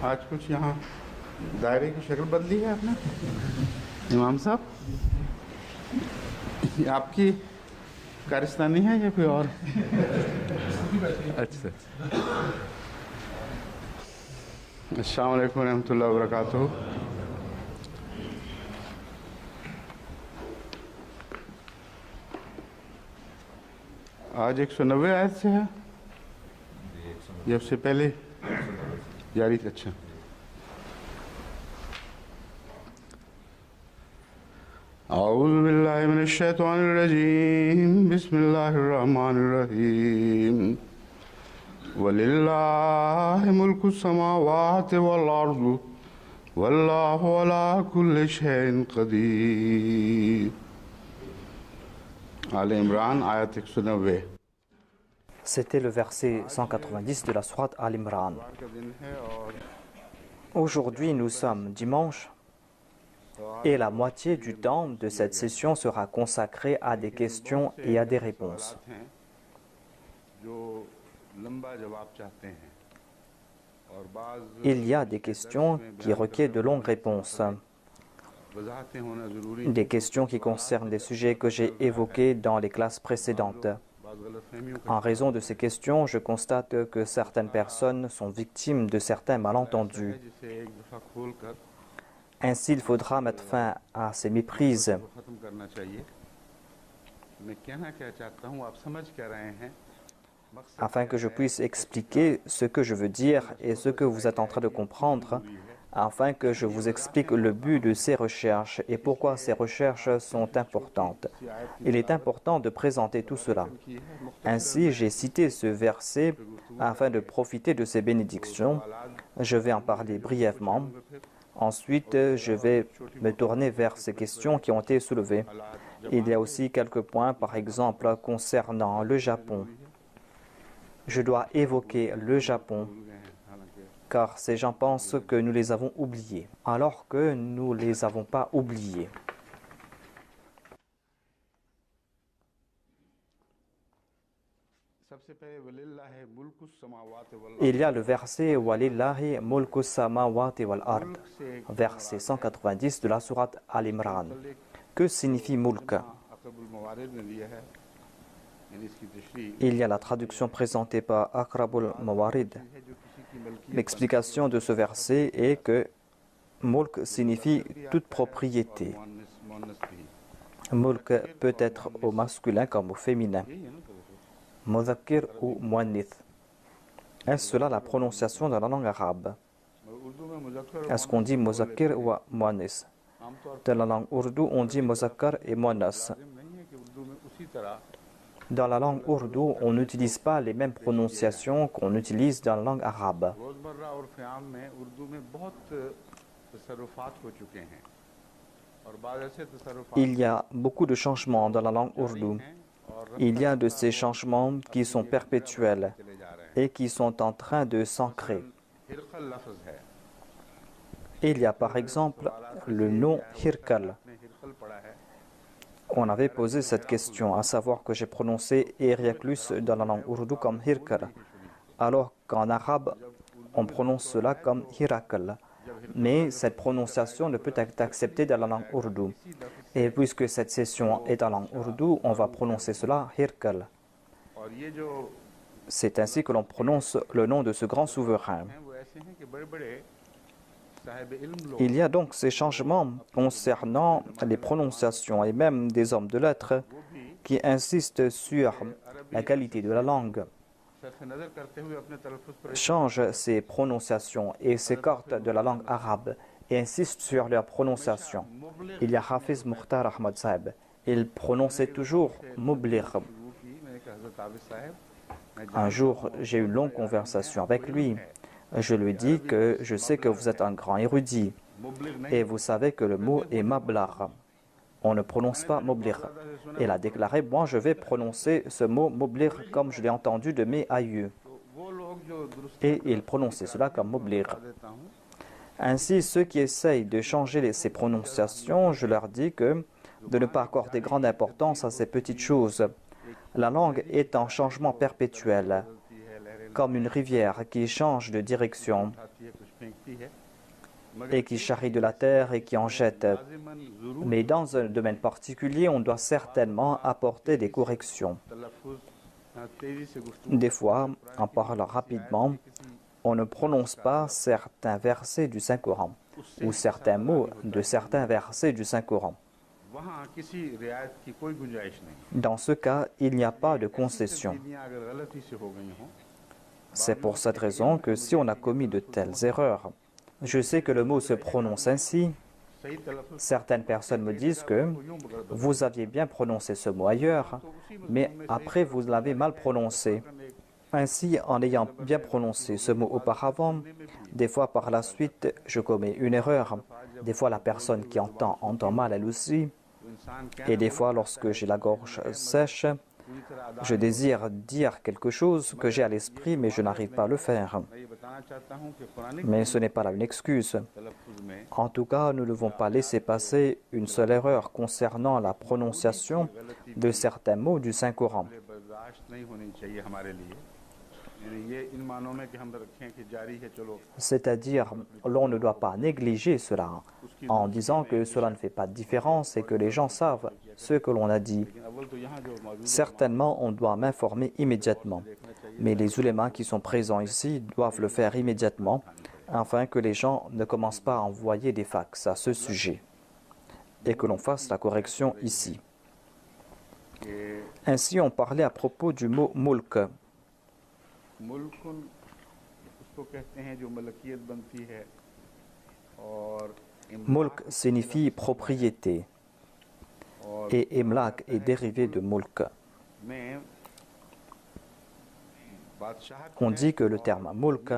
आज कुछ यहाँ दायरे की शक्ल बदली है आपने इमाम साहब, ये आपकी कारस्तानी है या कोई और? अच्छा, अस्सलाम वालेकुम रहमतुल्लाहि व बरकातुहू। आज 190 आयत से है या उससे पहले जारी? अच्छा, औज़ु बिल्लाहि मिनश शैतानिर रजीम, बिस्मिल्लाहिर रहमानिर रहीम। वलिल्लाहि मुल्कुस समावाति वल अर्दि वल्लाहु अला कुल्लि शैइन क़दीर। आल इमरान आयत 190। C'était le verset 190 de la sourate Al-Imran. Aujourd'hui, nous sommes dimanche et la moitié du temps de cette session sera consacrée à des questions et à des réponses. Il y a des questions qui requièrent de longues réponses, des questions qui concernent des sujets que j'ai évoqués dans les classes précédentes. En raison de ces questions, je constate que certaines personnes sont victimes de certains malentendus. Ainsi, il faudra mettre fin à ces méprises. Afin que je puisse expliquer ce que je veux dire et ce que vous êtes en train de comprendre, afin que je vous explique le but de ces recherches et pourquoi ces recherches sont importantes. Il est important de présenter tout cela. Ainsi, j'ai cité ce verset afin de profiter de ces bénédictions. Je vais en parler brièvement. Ensuite, je vais me tourner vers ces questions qui ont été soulevées. Il y a aussi quelques points, par exemple, concernant le Japon. Je dois évoquer le Japon, car ces gens pensent que nous les avons oubliés, alors que nous ne les avons pas oubliés. Il y a le verset Walillahi mulku samawati wal ard, verset 190 de la sourate Al-Imran. Que signifie mulk? Il y a la traduction présentée par Aqrabul Mawarid. L'explication de ce verset est que mulk signifie toute propriété. Mulk peut être au masculin comme au féminin. Mudhakkir ou muannith. Est-ce cela la prononciation dans la langue arabe? Est-ce qu'on dit muzakkir ou muannis? Dans la langue ourdou, on dit muzakkar et muannas. Dans la langue ourdou, on n'utilise pas les mêmes prononciations qu'on utilise dans la langue arabe. Il y a beaucoup de changements dans la langue ourdou. Il y a de ces changements qui sont perpétuels et qui sont en train de s'ancrer. Il y a par exemple le nom Hirkal. On avait posé cette question, à savoir que j'ai prononcé Eriaklus dans la langue ourdou comme Hirkal, alors qu'en arabe, on prononce cela comme Hirakal. Mais cette prononciation ne peut être acceptée dans la langue ourdou. Et puisque cette session est en langue ourdou, on va prononcer cela Hirkal. C'est ainsi que l'on prononce le nom de ce grand souverain. Il y a donc ces changements concernant les prononciations et même des hommes de lettres qui insistent sur la qualité de la langue, changent ses prononciations et s'écartent de la langue arabe et insistent sur leur prononciation. Il y a Hafiz Mukhtar Ahmad Saeb. Il prononçait toujours Mublir. Un jour, j'ai eu une longue conversation avec lui. Je lui dis que je sais que vous êtes un grand érudit et vous savez que le mot est Mablar. On ne prononce pas Mublir. Il a déclaré, moi je vais prononcer ce mot Mublir comme je l'ai entendu de mes aïeux. Et il prononçait cela comme Mublir. Ainsi, ceux qui essayent de changer ces prononciations, je leur dis que de ne pas accorder grande importance à ces petites choses. La langue est en changement perpétuel, comme une rivière qui change de direction et qui charrie de la terre et qui en jette. Mais dans un domaine particulier, on doit certainement apporter des corrections. Des fois, en parlant rapidement, on ne prononce pas certains versets du Saint-Coran ou certains mots de certains versets du Saint-Coran. Dans ce cas, il n'y a pas de concession. C'est pour cette raison que si on a commis de telles erreurs, je sais que le mot se prononce ainsi. Certaines personnes me disent que vous aviez bien prononcé ce mot ailleurs, mais après vous l'avez mal prononcé. Ainsi, en ayant bien prononcé ce mot auparavant, des fois par la suite, je commets une erreur. Des fois, la personne qui entend mal elle aussi. Et des fois, lorsque j'ai la gorge sèche, je désire dire quelque chose que j'ai à l'esprit, mais je n'arrive pas à le faire. Mais ce n'est pas là une excuse. En tout cas, nous ne devons pas laisser passer une seule erreur concernant la prononciation de certains mots du Saint-Coran. C'est-à-dire, l'on ne doit pas négliger cela en disant que cela ne fait pas de différence et que les gens savent ce que l'on a dit. Certainement, on doit m'informer immédiatement. Mais les ulémas qui sont présents ici doivent le faire immédiatement afin que les gens ne commencent pas à envoyer des fax à ce sujet et que l'on fasse la correction ici. Ainsi, on parlait à propos du mot « mulk ». Mulk signifie propriété et imlak est dérivé de mulk. On dit que le terme mulk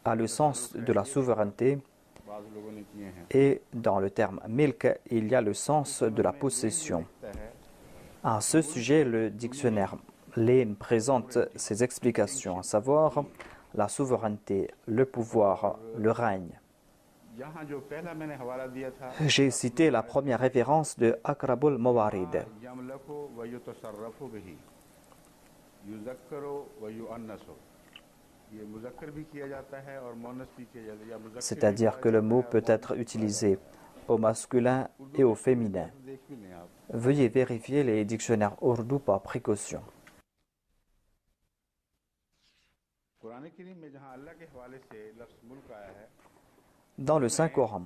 a le sens de la souveraineté et dans le terme milk, il y a le sens de la possession. À ce sujet, le dictionnaire Lane présente ses explications, à savoir la souveraineté, le pouvoir, le règne. J'ai cité la première référence de Akrabul Mawarid. C'est-à-dire que le mot peut être utilisé au masculin et au féminin. Veuillez vérifier les dictionnaires ourdou par précaution. Dans le Saint-Coran,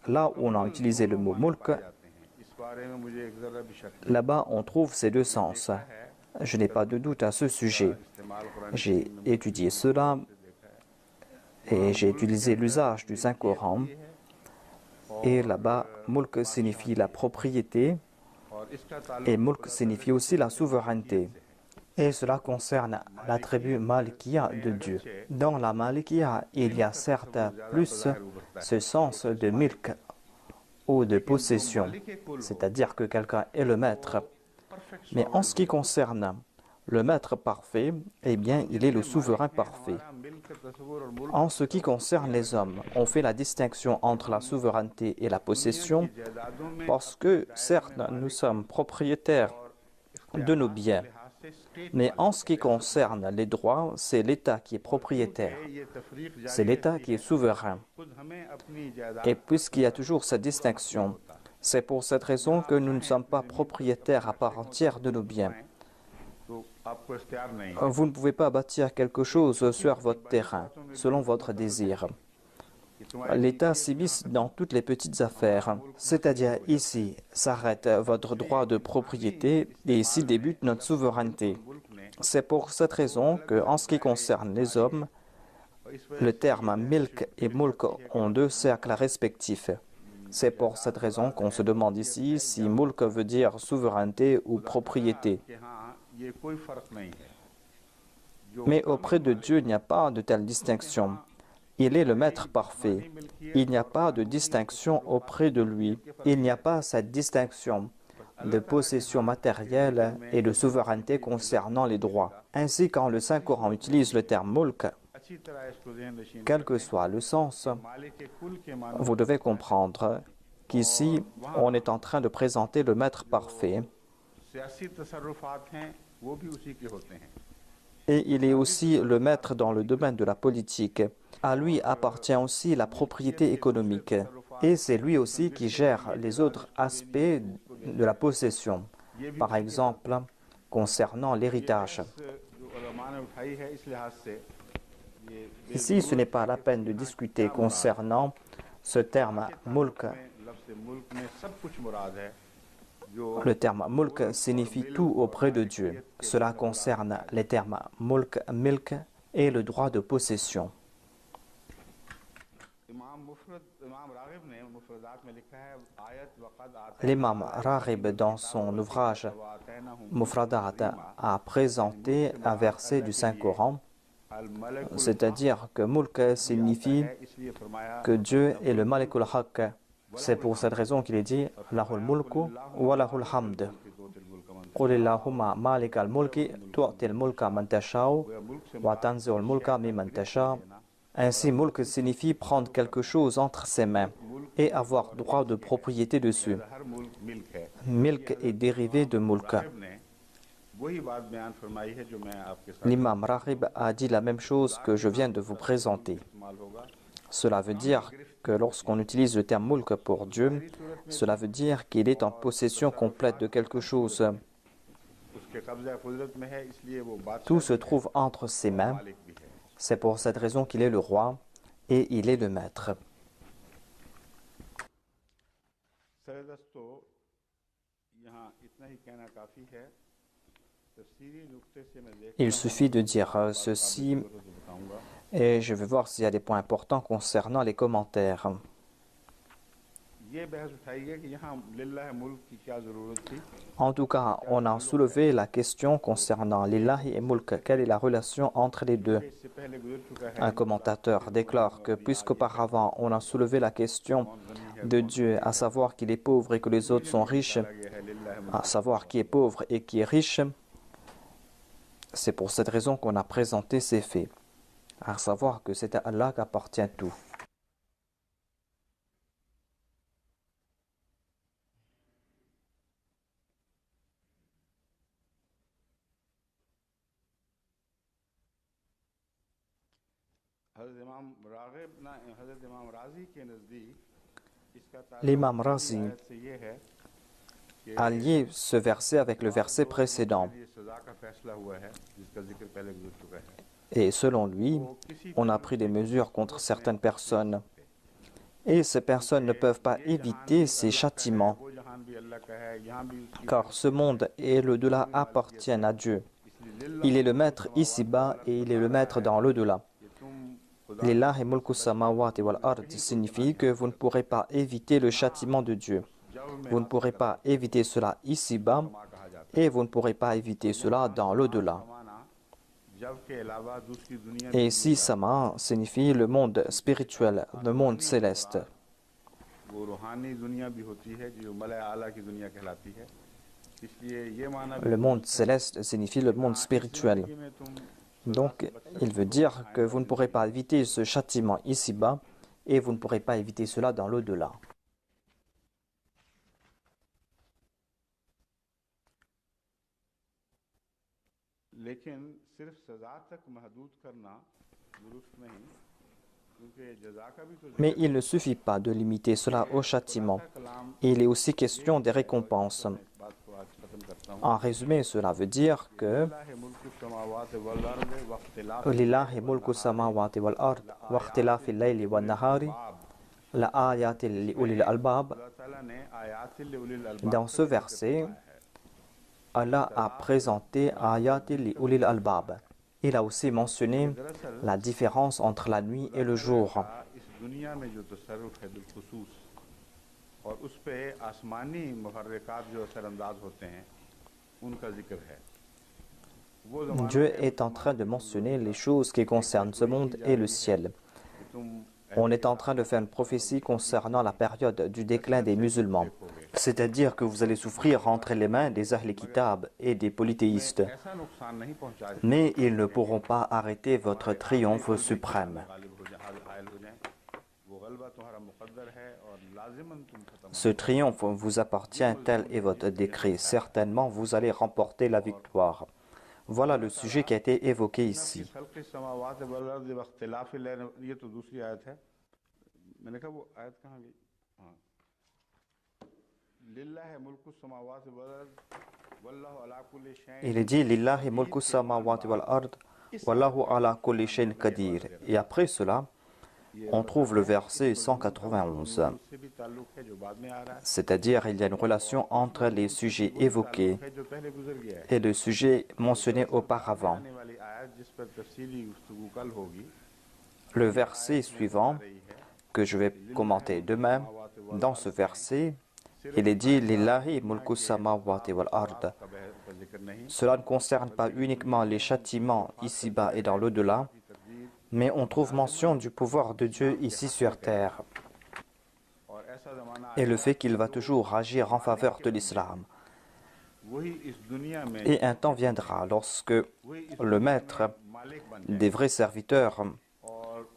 là où on a utilisé le mot mulk, là-bas on trouve ces deux sens. Je n'ai pas de doute à ce sujet. J'ai étudié cela et j'ai utilisé l'usage du Saint-Coran. Et là-bas, mulk signifie la propriété et mulk signifie aussi la souveraineté. Et cela concerne l'attribut Malikiya de Dieu. Dans la Malikiya, il y a certes plus ce sens de milk ou de possession, c'est-à-dire que quelqu'un est le maître. Mais en ce qui concerne le maître parfait, eh bien, il est le souverain parfait. En ce qui concerne les hommes, on fait la distinction entre la souveraineté et la possession parce que, certes, nous sommes propriétaires de nos biens. Mais en ce qui concerne les droits, c'est l'État qui est propriétaire. C'est l'État qui est souverain. Et puisqu'il y a toujours cette distinction, c'est pour cette raison que nous ne sommes pas propriétaires à part entière de nos biens. Vous ne pouvez pas bâtir quelque chose sur votre terrain, selon votre désir. L'État s'immisce dans toutes les petites affaires, c'est-à-dire ici s'arrête votre droit de propriété et ici débute notre souveraineté. C'est pour cette raison que, en ce qui concerne les hommes, le terme milk et mulk ont deux cercles respectifs. C'est pour cette raison qu'on se demande ici si mulk veut dire souveraineté ou propriété. Mais auprès de Dieu, il n'y a pas de telle distinction. Il est le maître parfait. Il n'y a pas de distinction auprès de lui. Il n'y a pas cette distinction de possession matérielle et de souveraineté concernant les droits. Ainsi, quand le Saint-Coran utilise le terme mulk, quel que soit le sens, vous devez comprendre qu'ici, on est en train de présenter le maître parfait. सियासी तसर्रुफात हैं वो भी उसी के होते हैं। Et il est aussi le maître dans le domaine de la politique. À lui appartient aussi la propriété économique. Et c'est lui aussi qui gère les autres aspects de la possession. Par exemple, concernant l'héritage. Ici, ce n'est pas la peine de discuter concernant ce terme mulk. Le terme mulk signifie tout auprès de Dieu. Cela concerne les termes mulk, milk et le droit de possession. L'imam Raghib, dans son ouvrage Mufradat, a présenté un verset du Saint-Coran, c'est-à-dire que mulk signifie que Dieu est le Malikul Haq. C'est pour cette raison qu'il est dit Lahul mulku wa lahul hamd. Qul Allahumma malik al-mulki tu'ti al-mulka man tasha'u wa tanzi'u al-mulka mimman tasha'u. Ainsi, mulk signifie prendre quelque chose entre ses mains et avoir droit de propriété dessus. Milk est dérivé de mulk. L'imam Raghib a dit la même chose que je viens de vous présenter. Cela veut dire que lorsqu'on utilise le terme mulk pour Dieu, cela veut dire qu'il est en possession complète de quelque chose. Tout se trouve entre ses mains. C'est pour cette raison qu'il est le roi et il est le maître. Il suffit de dire ceci et je vais voir s'il y a des points importants concernant les commentaires. En tout cas, on a soulevé la question concernant Lillahi et Mulk. Quelle est la relation entre les deux? Un commentateur déclare que puisqu'auparavant on a soulevé la question de Dieu, à savoir qu'il est pauvre et que les autres sont riches, à savoir qui est pauvre et qui est riche, c'est pour cette raison qu'on a présenté ces faits, à savoir que c'est à Allah qu'appartient tout. L'imam Razi a lié ce verset avec le verset précédent. Et selon lui, on a pris des mesures contre certaines personnes. Et ces personnes ne peuvent pas éviter ces châtiments. Car ce monde et l'au-delà appartiennent à Dieu. Il est le maître ici-bas et il est le maître dans l'au-delà. Lillahi mulku samawati wal ard signifie que vous ne pourrez pas éviter le châtiment de Dieu. Vous ne pourrez pas éviter cela ici-bas et vous ne pourrez pas éviter cela dans l'au-delà. Et ici, Sama signifie le monde spirituel, le monde céleste. Le monde céleste signifie le monde spirituel. Donc, il veut dire que vous ne pourrez pas éviter ce châtiment ici-bas et vous ne pourrez pas éviter cela dans l'au-delà. Mais il ne suffit pas de limiter cela au châtiment. Il est aussi question des récompenses. En résumé, cela veut dire que Lillahi mulku samawati wal ard wa ikhtilafi al-layli wan nahari la ayatin li ulil albab. Dans ce verset, Allah a présenté ayatin li ulil albab. Il a aussi mentionné la différence entre la nuit et le jour. Dieu est en train de mentionner les choses qui concernent ce monde et le ciel. On est en train de faire une prophétie concernant la période du déclin des musulmans. C'est-à-dire que vous allez souffrir entre les mains des Ahl Kitab et des polythéistes. Mais ils ne pourront pas arrêter votre triomphe suprême. Ce triomphe vous appartient, tel est votre décret. Certainement, vous allez remporter la victoire. Voilà le sujet qui a été évoqué ici. Il est dit Lillahi mulku samawati wal ard wallahu ala kulli shay'in qadir. Et après cela, on trouve le verset 191. C'est-à-dire, il y a une relation entre les sujets évoqués et le sujet mentionné auparavant. Le verset suivant, que je vais commenter demain, dans ce verset, il est dit Lillahi mulku samawati wal ard. Cela ne concerne pas uniquement les châtiments ici-bas et dans l'au-delà, mais on trouve mention du pouvoir de Dieu ici sur terre et le fait qu'il va toujours agir en faveur de l'islam. Et un temps viendra lorsque le maître des vrais serviteurs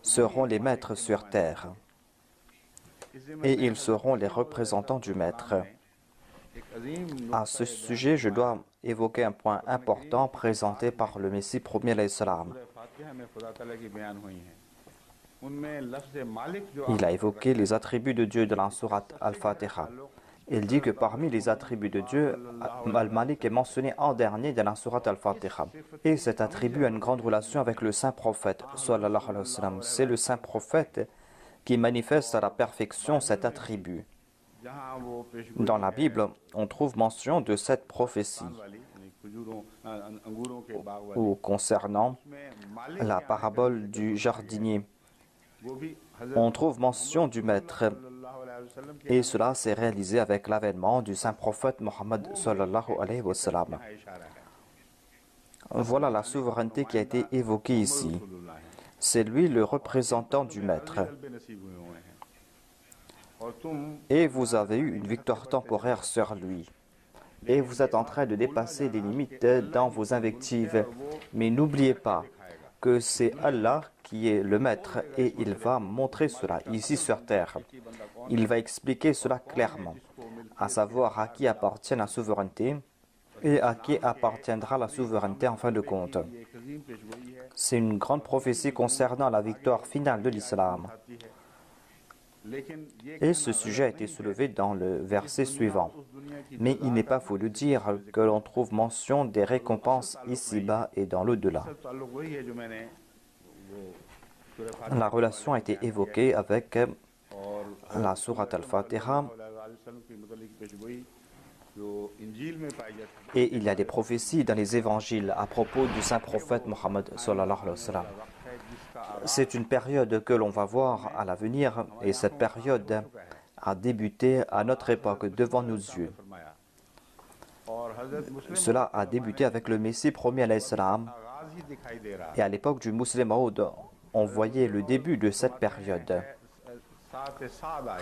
seront les maîtres sur terre et ils seront les représentants du maître. À ce sujet, je dois évoquer un point important présenté par le Messie premier l'Islam. Il a évoqué les attributs de Dieu dans la sourate Al-Fatiha. Il dit que parmi les attributs de Dieu, Al-Malik est mentionné en dernier dans la sourate Al-Fatiha. Et cet attribut a une grande relation avec le saint prophète, sallallahu alayhi wa sallam. C'est le saint prophète qui manifeste à la perfection cet attribut. Dans la Bible, on trouve mention de cette prophétie ou concernant la parabole du jardinier. On trouve mention du maître et cela s'est réalisé avec l'avènement du saint prophète Mohammed sallallahu alayhi wa sallam. Voilà la souveraineté qui a été évoquée ici. C'est lui le représentant du maître. Et vous avez eu une victoire temporaire sur lui. Et vous êtes en train de dépasser les limites dans vos invectives. Mais n'oubliez pas que c'est Allah qui est le maître et il va montrer cela ici sur terre. Il va expliquer cela clairement, à savoir à qui appartient la souveraineté et à qui appartiendra la souveraineté en fin de compte. C'est une grande prophétie concernant la victoire finale de l'islam. Et ce sujet a été soulevé dans le verset suivant. Mais il n'est pas faux de dire que l'on trouve mention des récompenses ici-bas et dans l'au-delà. La relation a été évoquée avec la sourate Al-Fatiha et il y a des prophéties dans les évangiles à propos du saint prophète Mohammed sallallahu alayhi wa sallam. C'est une période que l'on va voir à l'avenir et cette période a débuté à notre époque devant nos yeux. Cela a débuté avec le Messie premier alayhi salam et à l'époque du Musleh Maud, on voyait le début de cette période.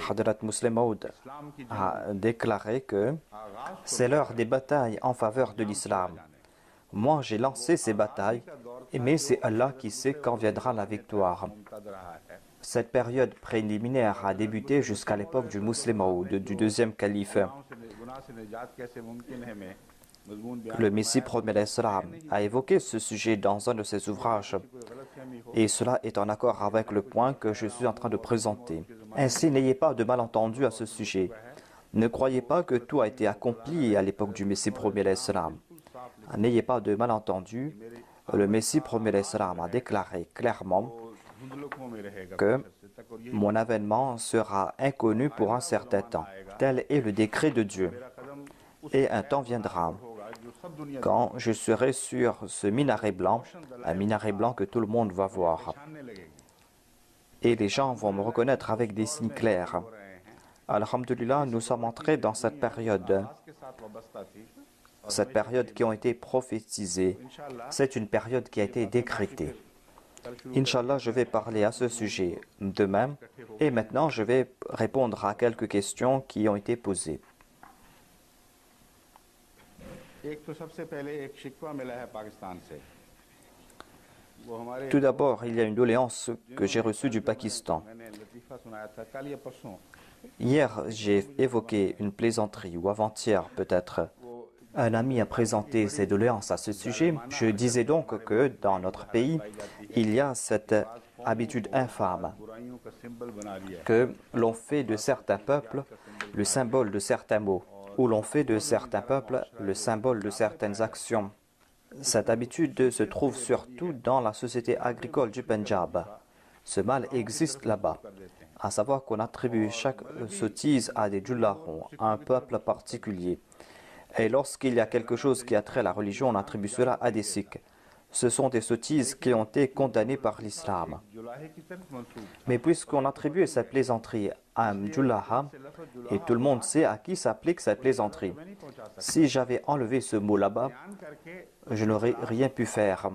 Hadrat Musleh Maud a déclaré que c'est l'heure des batailles en faveur de l'islam. Moi, j'ai lancé ces batailles, mais c'est Allah qui sait quand viendra la victoire. Cette période préliminaire a débuté jusqu'à l'époque du Musleh Maud, du deuxième calife. Le Messie premier a évoqué ce sujet dans un de ses ouvrages et cela est en accord avec le point que je suis en train de présenter. Ainsi, n'ayez pas de malentendu à ce sujet. Ne croyez pas que tout a été accompli à l'époque du Messie premier N'ayez pas de malentendu. Le Messie premier a déclaré clairement que mon avènement sera inconnu pour un certain temps. Tel est le décret de Dieu. Et un temps viendra quand je serai sur ce minaret blanc, un minaret blanc que tout le monde va voir. Et les gens vont me reconnaître avec des signes clairs. Alhamdulillah, nous sommes entrés dans cette période qui a été prophétisée. C'est une période qui a été décrétée. Inch'Allah, je vais parler à ce sujet demain et maintenant je vais répondre à quelques questions qui ont été posées. Tout d'abord, il y a une doléance que j'ai reçue du Pakistan. Hier, j'ai évoqué une plaisanterie, ou avant-hier peut-être. Un ami a présenté ses doléances à ce sujet. Je disais donc que dans notre pays, il y a cette habitude infâme que l'on fait de certains peuples le symbole de certains mots, ou l'on fait de certains peuples le symbole de certaines actions. Cette habitude se trouve surtout dans la société agricole du Pendjab. Ce mal existe là-bas, à savoir qu'on attribue chaque sottise à des djullarons, à un peuple particulier. Et lorsqu'il y a quelque chose qui a trait à la religion, on attribue cela à des Sikhs. Ce sont des sottises qui ont été condamnées par l'islam. Mais puisqu'on attribue cette plaisanterie à un djullaha, et tout le monde sait à qui s'applique cette plaisanterie, si j'avais enlevé ce mot là-bas, je n'aurais rien pu faire.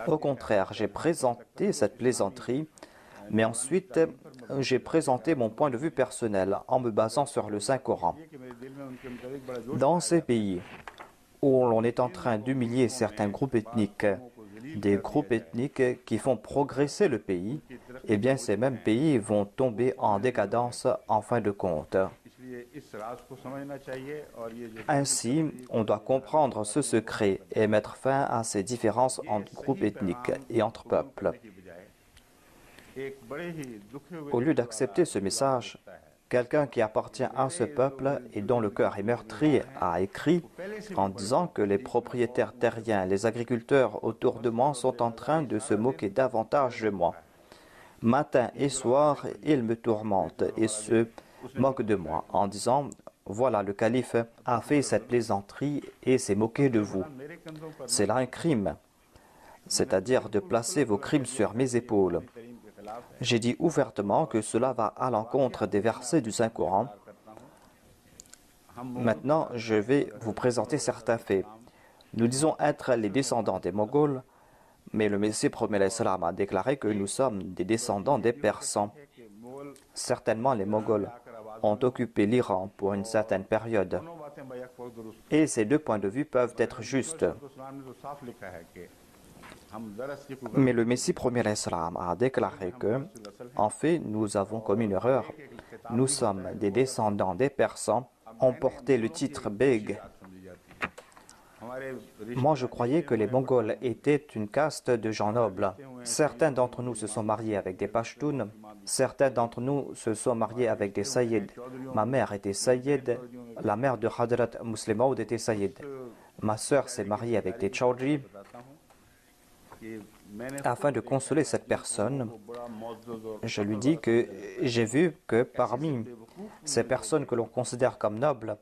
Au contraire, j'ai présenté cette plaisanterie, mais ensuite, j'ai présenté mon point de vue personnel en me basant sur le Saint-Coran. Dans ces pays où l'on est en train d'humilier certains groupes ethniques, des groupes ethniques qui font progresser le pays, eh bien ces mêmes pays vont tomber en décadence en fin de compte. Ainsi, on doit comprendre ce secret et mettre fin à ces différences entre groupes ethniques et entre peuples. Au lieu d'accepter ce message, quelqu'un qui appartient à ce peuple et dont le cœur est meurtri a écrit en disant que les propriétaires terriens, les agriculteurs autour de moi sont en train de se moquer davantage de moi. Matin et soir, ils me tourmentent et se moquent de moi en disant « Voilà, le calife a fait cette plaisanterie et s'est moqué de vous. » C'est là un crime, c'est-à-dire de placer vos crimes sur mes épaules. J'ai dit ouvertement que cela va à l'encontre des versets du Saint-Coran. Maintenant, je vais vous présenter certains faits. Nous disons être les descendants des Mongols, mais le Messie promet l'Islam a déclaré que nous sommes des descendants des Persans. Certainement, les Mongols ont occupé l'Iran pour une certaine période. Et ces deux points de vue peuvent être justes. Mais le Messie premier l'Islam a déclaré que, en fait, nous avons commis une erreur. Nous sommes des descendants des Persans, ont porté le titre Beg. Moi, je croyais que les Mongols étaient une caste de gens nobles. Certains d'entre nous se sont mariés avec des Pashtuns, certains d'entre nous se sont mariés avec des Sayyid. Ma mère était Sayyid, la mère de Hadrat Muslim Maud était Sayyid. Ma sœur s'est mariée avec des Chaudhry. Afin de consoler cette personne, je lui dis que j'ai vu que parmi ces personnes que l'on considère comme nobles,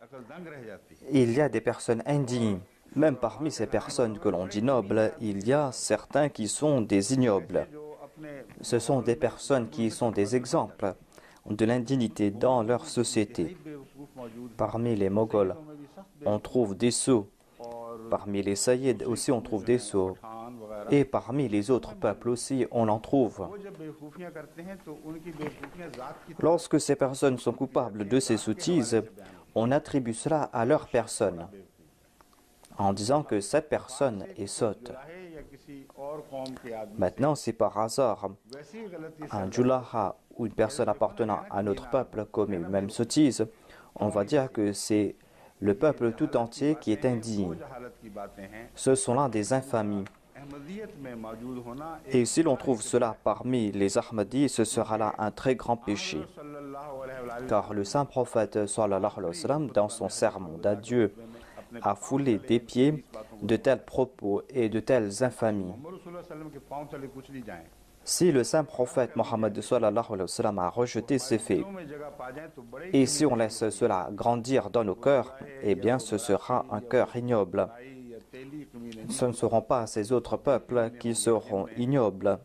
il y a des personnes indignes. Même parmi ces personnes que l'on dit nobles, il y a certains qui sont des ignobles. Ce sont des personnes qui sont des exemples de l'indignité dans leur société. Parmi les Mongols, on trouve des sots. Parmi les Sayyids aussi, on trouve des sots. Et parmi les autres peuples aussi, on en trouve. Lorsque ces personnes sont coupables de ces sottises, on attribue cela à leur personne, en disant que cette personne est sotte. Maintenant, si par hasard, un djullaha ou une personne appartenant à notre peuple commet une même sottise, on va dire que c'est le peuple tout entier qui est indigne. Ce sont là des infamies. Et si l'on trouve cela parmi les Ahmadis, ce sera là un très grand péché. Car le saint prophète, sallallahu alayhi wa sallam, dans son sermon d'adieu, a foulé des pieds de tels propos et de telles infamies. Si le saint prophète Mohammed sallallahu alayhi wa sallam a rejeté ces faits, et si on laisse cela grandir dans nos cœurs, eh bien ce sera un cœur ignoble. Ce ne seront pas ces autres peuples qui seront ignobles,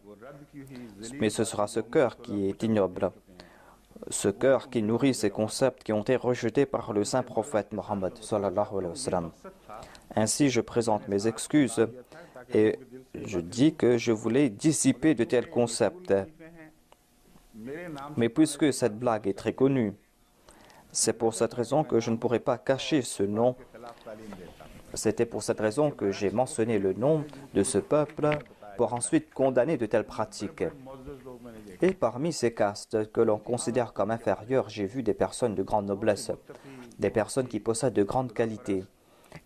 mais ce sera ce cœur qui est ignoble, ce cœur qui nourrit ces concepts qui ont été rejetés par le saint prophète Mohammed sallallahu alayhi wa sallam. Ainsi, je présente mes excuses et je dis que je voulais dissiper de tels concepts. Mais puisque cette blague est très connue, c'est pour cette raison que je ne pourrais pas cacher ce nom. C'était pour cette raison que j'ai mentionné le nom de ce peuple pour ensuite condamner de telles pratiques. Et parmi ces castes que l'on considère comme inférieures, j'ai vu des personnes de grande noblesse, des personnes qui possèdent de grandes qualités,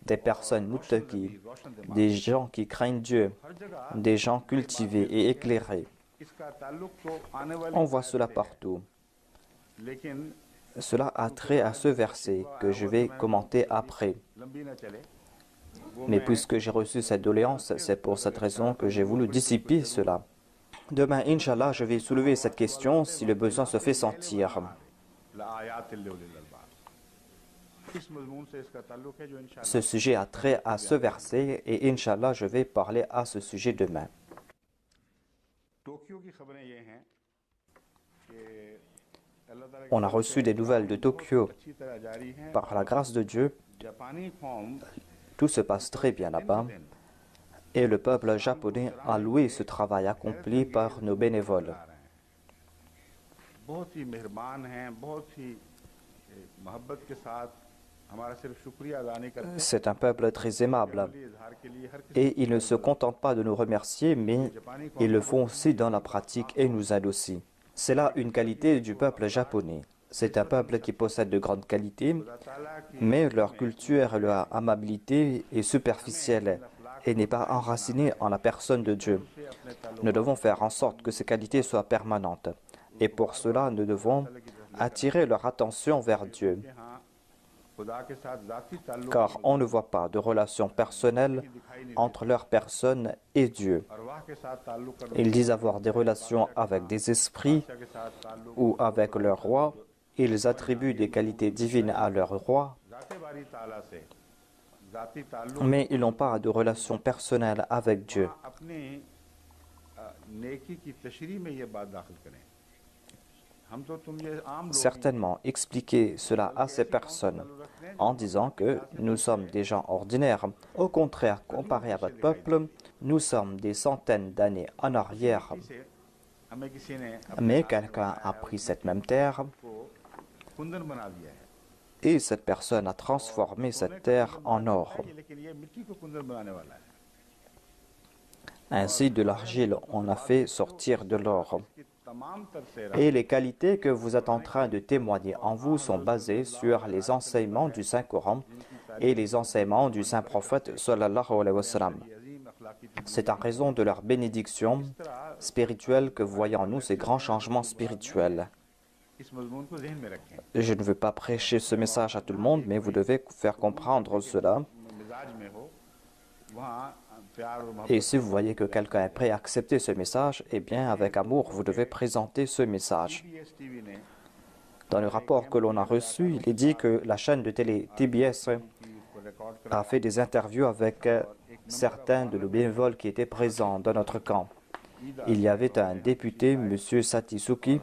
des personnes muttaqi, des gens qui craignent Dieu, des gens cultivés et éclairés. On voit cela partout. Cela a trait à ce verset que je vais commenter après. Mais puisque j'ai reçu cette doléance, c'est pour cette raison que j'ai voulu dissiper cela. Demain, Inch'Allah, je vais soulever cette question si le besoin se fait sentir. Ce sujet a trait à ce verset et Inch'Allah, je vais parler à ce sujet demain. On a reçu des nouvelles de Tokyo. Par la grâce de Dieu, tout se passe très bien là-bas. Et le peuple japonais a loué ce travail accompli par nos bénévoles. C'est un peuple très aimable. Et ils ne se contentent pas de nous remercier, mais ils le font aussi dans la pratique et nous aident aussi. C'est là une qualité du peuple japonais. C'est un peuple qui possède de grandes qualités, mais leur culture et leur amabilité est superficielle et n'est pas enracinée en la personne de Dieu. Nous devons faire en sorte que ces qualités soient permanentes. Et pour cela, nous devons attirer leur attention vers Dieu. Car on ne voit pas de relation personnelle entre leur personne et Dieu. Ils disent avoir des relations avec des esprits ou avec leur roi. Ils attribuent des qualités divines à leur roi, mais ils n'ont pas de relation personnelle avec Dieu. Certainement, expliquez cela à ces personnes en disant que nous sommes des gens ordinaires. Au contraire, comparé à votre peuple, nous sommes des centaines d'années en arrière. Mais quelqu'un a pris cette même terre et cette personne a transformé cette terre en or. Ainsi, de l'argile, on a fait sortir de l'or. Et les qualités que vous êtes en train de témoigner en vous sont basées sur les enseignements du Saint-Coran et les enseignements du Saint-Prophète sallallahu alayhi wa sallam. C'est en raison de leur bénédiction spirituelle que vous voyez en nous ces grands changements spirituels. Je ne veux pas prêcher ce message à tout le monde, mais vous devez faire comprendre cela. Et si vous voyez que quelqu'un est prêt à accepter ce message, eh bien, avec amour, vous devez présenter ce message. Dans le rapport que l'on a reçu, il est dit que la chaîne de télé TBS a fait des interviews avec certains de nos bénévoles qui étaient présents dans notre camp. Il y avait un député, M. Satisuki,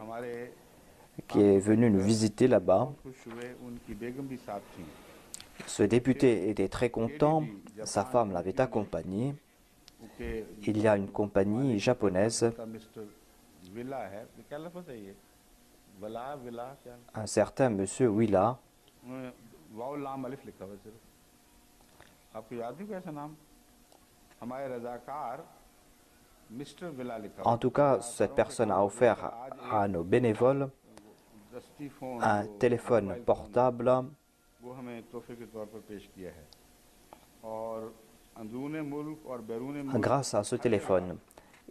qui est venu nous visiter là-bas. Ce député était très content, sa femme l'avait accompagné. Il y a une compagnie japonaise, un certain monsieur Willa. En tout cas, cette personne a offert à nos bénévoles un téléphone portable. Grâce à ce téléphone,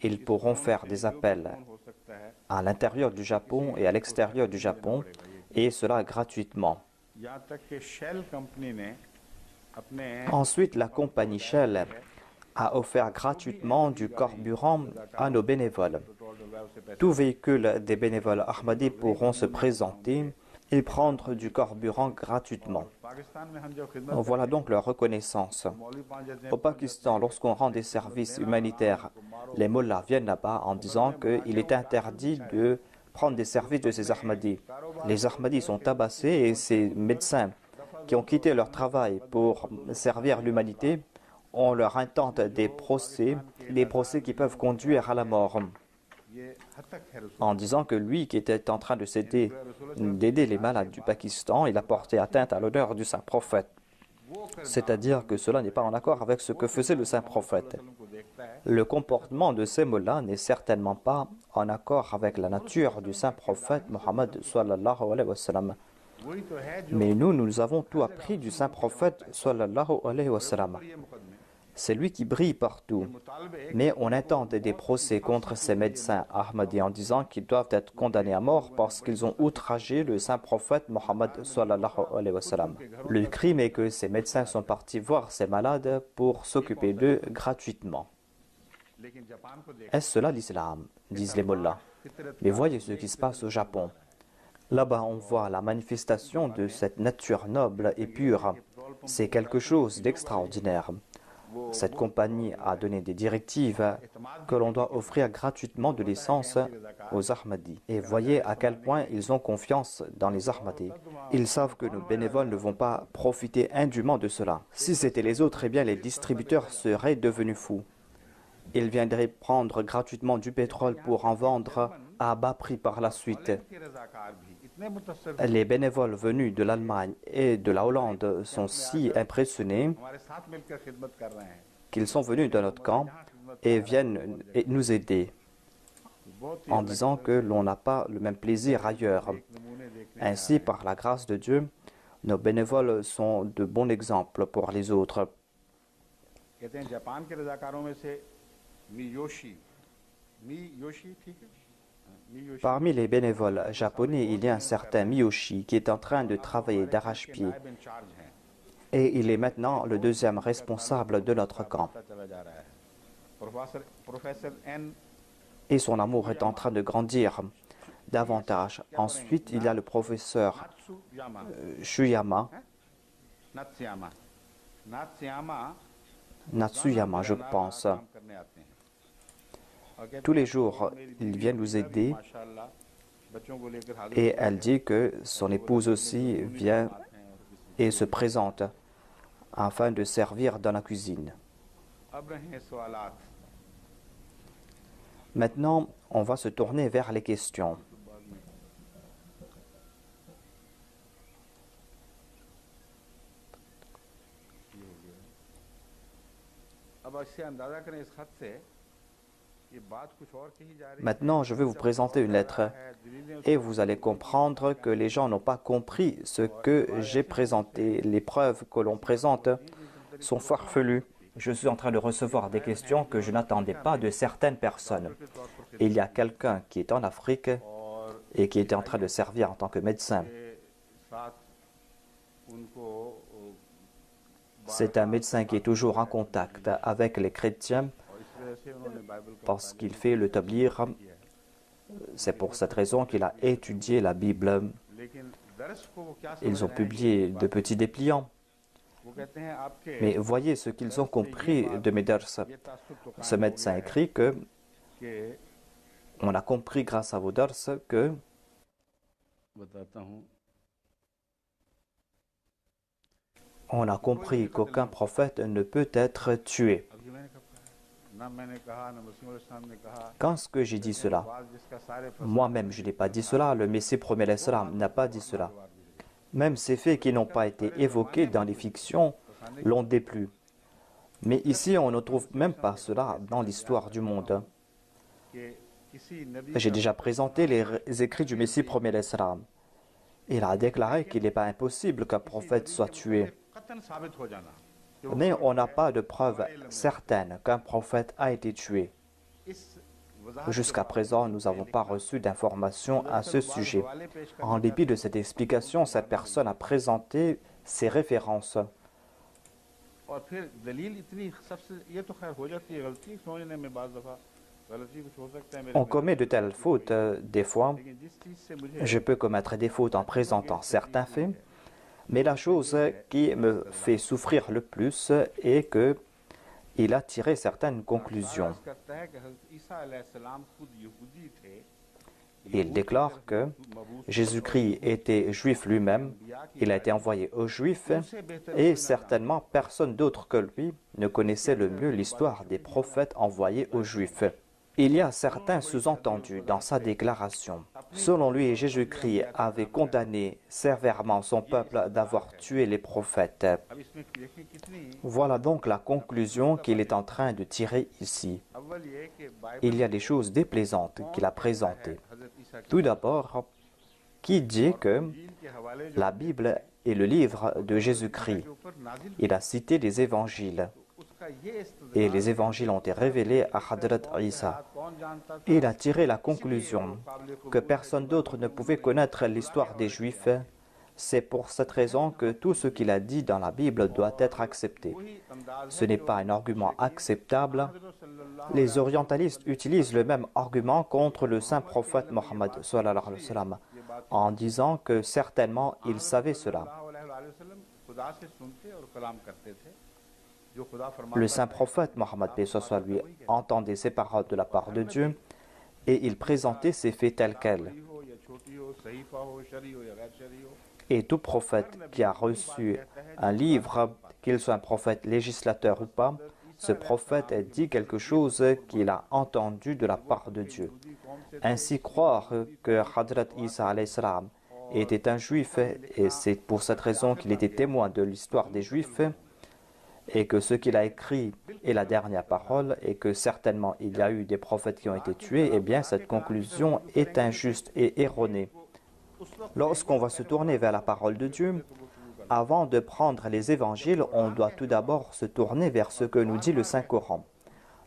ils pourront faire des appels à l'intérieur du Japon et à l'extérieur du Japon, et cela gratuitement. Ensuite, la compagnie Shell a offert gratuitement du carburant à nos bénévoles. Tous véhicules des bénévoles Ahmadis pourront se présenter et prendre du carburant gratuitement. Voilà donc leur reconnaissance. Au Pakistan, lorsqu'on rend des services humanitaires, les mollahs viennent là-bas en disant qu'il est interdit de prendre des services de ces Ahmadis. Les Ahmadis sont tabassés et ces médecins qui ont quitté leur travail pour servir l'humanité, on leur intente des procès qui peuvent conduire à la mort, en disant que lui qui était en train d'aider les malades du Pakistan, il a porté atteinte à l'honneur du saint prophète. C'est-à-dire que cela n'est pas en accord avec ce que faisait le saint prophète. Le comportement de ces mollahs n'est certainement pas en accord avec la nature du saint prophète Mohammed sallallahu alayhi wa sallam. Mais nous avons tout appris du saint prophète sallallahu alayhi wa sallam. C'est lui qui brille partout. Mais on intente des procès contre ces médecins ahmadis en disant qu'ils doivent être condamnés à mort parce qu'ils ont outragé le saint prophète Mohammed sallallahu alayhi wa sallam. Le crime est que ces médecins sont partis voir ces malades pour s'occuper d'eux gratuitement. Est-ce cela l'islam, disent les mollahs. Mais voyez ce qui se passe au Japon. Là-bas, on voit la manifestation de cette nature noble et pure. C'est quelque chose d'extraordinaire. Cette compagnie a donné des directives que l'on doit offrir gratuitement de l'essence aux Ahmadis. Et voyez à quel point ils ont confiance dans les Ahmadis. Ils savent que nos bénévoles ne vont pas profiter indûment de cela. Si c'était les autres, eh bien les distributeurs seraient devenus fous. Ils viendraient prendre gratuitement du pétrole pour en vendre à bas prix par la suite. Les bénévoles venus de l'Allemagne et de la Hollande sont si impressionnés qu'ils sont venus dans notre camp et viennent nous aider en disant que l'on n'a pas le même plaisir ailleurs. Ainsi, par la grâce de Dieu, nos bénévoles sont de bons exemples pour les autres. Parmi les bénévoles japonais, il y a un certain Miyoshi qui est en train de travailler d'arrache-pied et il est maintenant le deuxième responsable de notre camp. Et son amour est en train de grandir davantage. Ensuite, il y a le professeur Natsuyama, je pense. Tous les jours, il vient nous aider et elle dit que son épouse aussi vient et se présente afin de servir dans la cuisine. Maintenant, on va se tourner vers les questions. Maintenant, je vais vous présenter une lettre et vous allez comprendre que les gens n'ont pas compris ce que j'ai présenté. Les preuves que l'on présente sont farfelues. Je suis en train de recevoir des questions que je n'attendais pas de certaines personnes. Il y a quelqu'un qui est en Afrique et qui était en train de servir en tant que médecin. C'est un médecin qui est toujours en contact avec les chrétiens parce qu'il fait le tablir. C'est pour cette raison qu'il a étudié la Bible. Ils ont publié de petits dépliants. Mais voyez ce qu'ils ont compris de mes dars. Ce médecin écrit que on a compris grâce à vos dars que on a compris qu'aucun prophète ne peut être tué. Quand est-ce que j'ai dit cela? Moi-même, je n'ai pas dit cela. Le Messie premier l'Islam n'a pas dit cela. Même ces faits qui n'ont pas été évoqués dans les fictions l'ont déplu. Mais ici, on ne trouve même pas cela dans l'histoire du monde. J'ai déjà présenté les écrits du Messie premier l'Islam. Il a déclaré qu'il n'est pas impossible qu'un prophète soit tué. Mais on n'a pas de preuve certaine qu'un prophète a été tué. Jusqu'à présent, nous n'avons pas reçu d'informations à ce sujet. En dépit de cette explication, cette personne a présenté ses références. On commet de telles fautes des fois. Je peux commettre des fautes en présentant certains faits. Mais la chose qui me fait souffrir le plus est qu'il a tiré certaines conclusions. Il déclare que Jésus-Christ était juif lui-même, il a été envoyé aux Juifs et certainement personne d'autre que lui ne connaissait le mieux l'histoire des prophètes envoyés aux Juifs. Il y a certains sous-entendus dans sa déclaration. Selon lui, Jésus-Christ avait condamné sévèrement son peuple d'avoir tué les prophètes. Voilà donc la conclusion qu'il est en train de tirer ici. il y a des choses déplaisantes qu'il a présentées. Tout d'abord, qui dit que la Bible est le livre de Jésus-Christ? Il a cité des évangiles. Et les évangiles ont été révélés à Hadrat Isa. Il a tiré la conclusion que personne d'autre ne pouvait connaître l'histoire des Juifs. C'est pour cette raison que tout ce qu'il a dit dans la Bible doit être accepté. Ce n'est pas un argument acceptable. Les orientalistes utilisent le même argument contre le saint prophète Mohammed sallallahu alayhi wa sallam, en disant que certainement il savait cela. Le saint prophète Mohammed lui entendait ces paroles de la part de Dieu et il présentait ces faits tels quels. Et tout prophète qui a reçu un livre, qu'il soit un prophète législateur ou pas, ce prophète dit quelque chose qu'il a entendu de la part de Dieu. Ainsi croire que Hadrat Isa alayhi salam était un juif, et c'est pour cette raison qu'il était témoin de l'histoire des juifs, et que ce qu'il a écrit est la dernière parole, et que certainement il y a eu des prophètes qui ont été tués, eh bien cette conclusion est injuste et erronée. Lorsqu'on va se tourner vers la parole de Dieu, avant de prendre les évangiles, on doit tout d'abord se tourner vers ce que nous dit le Saint-Coran.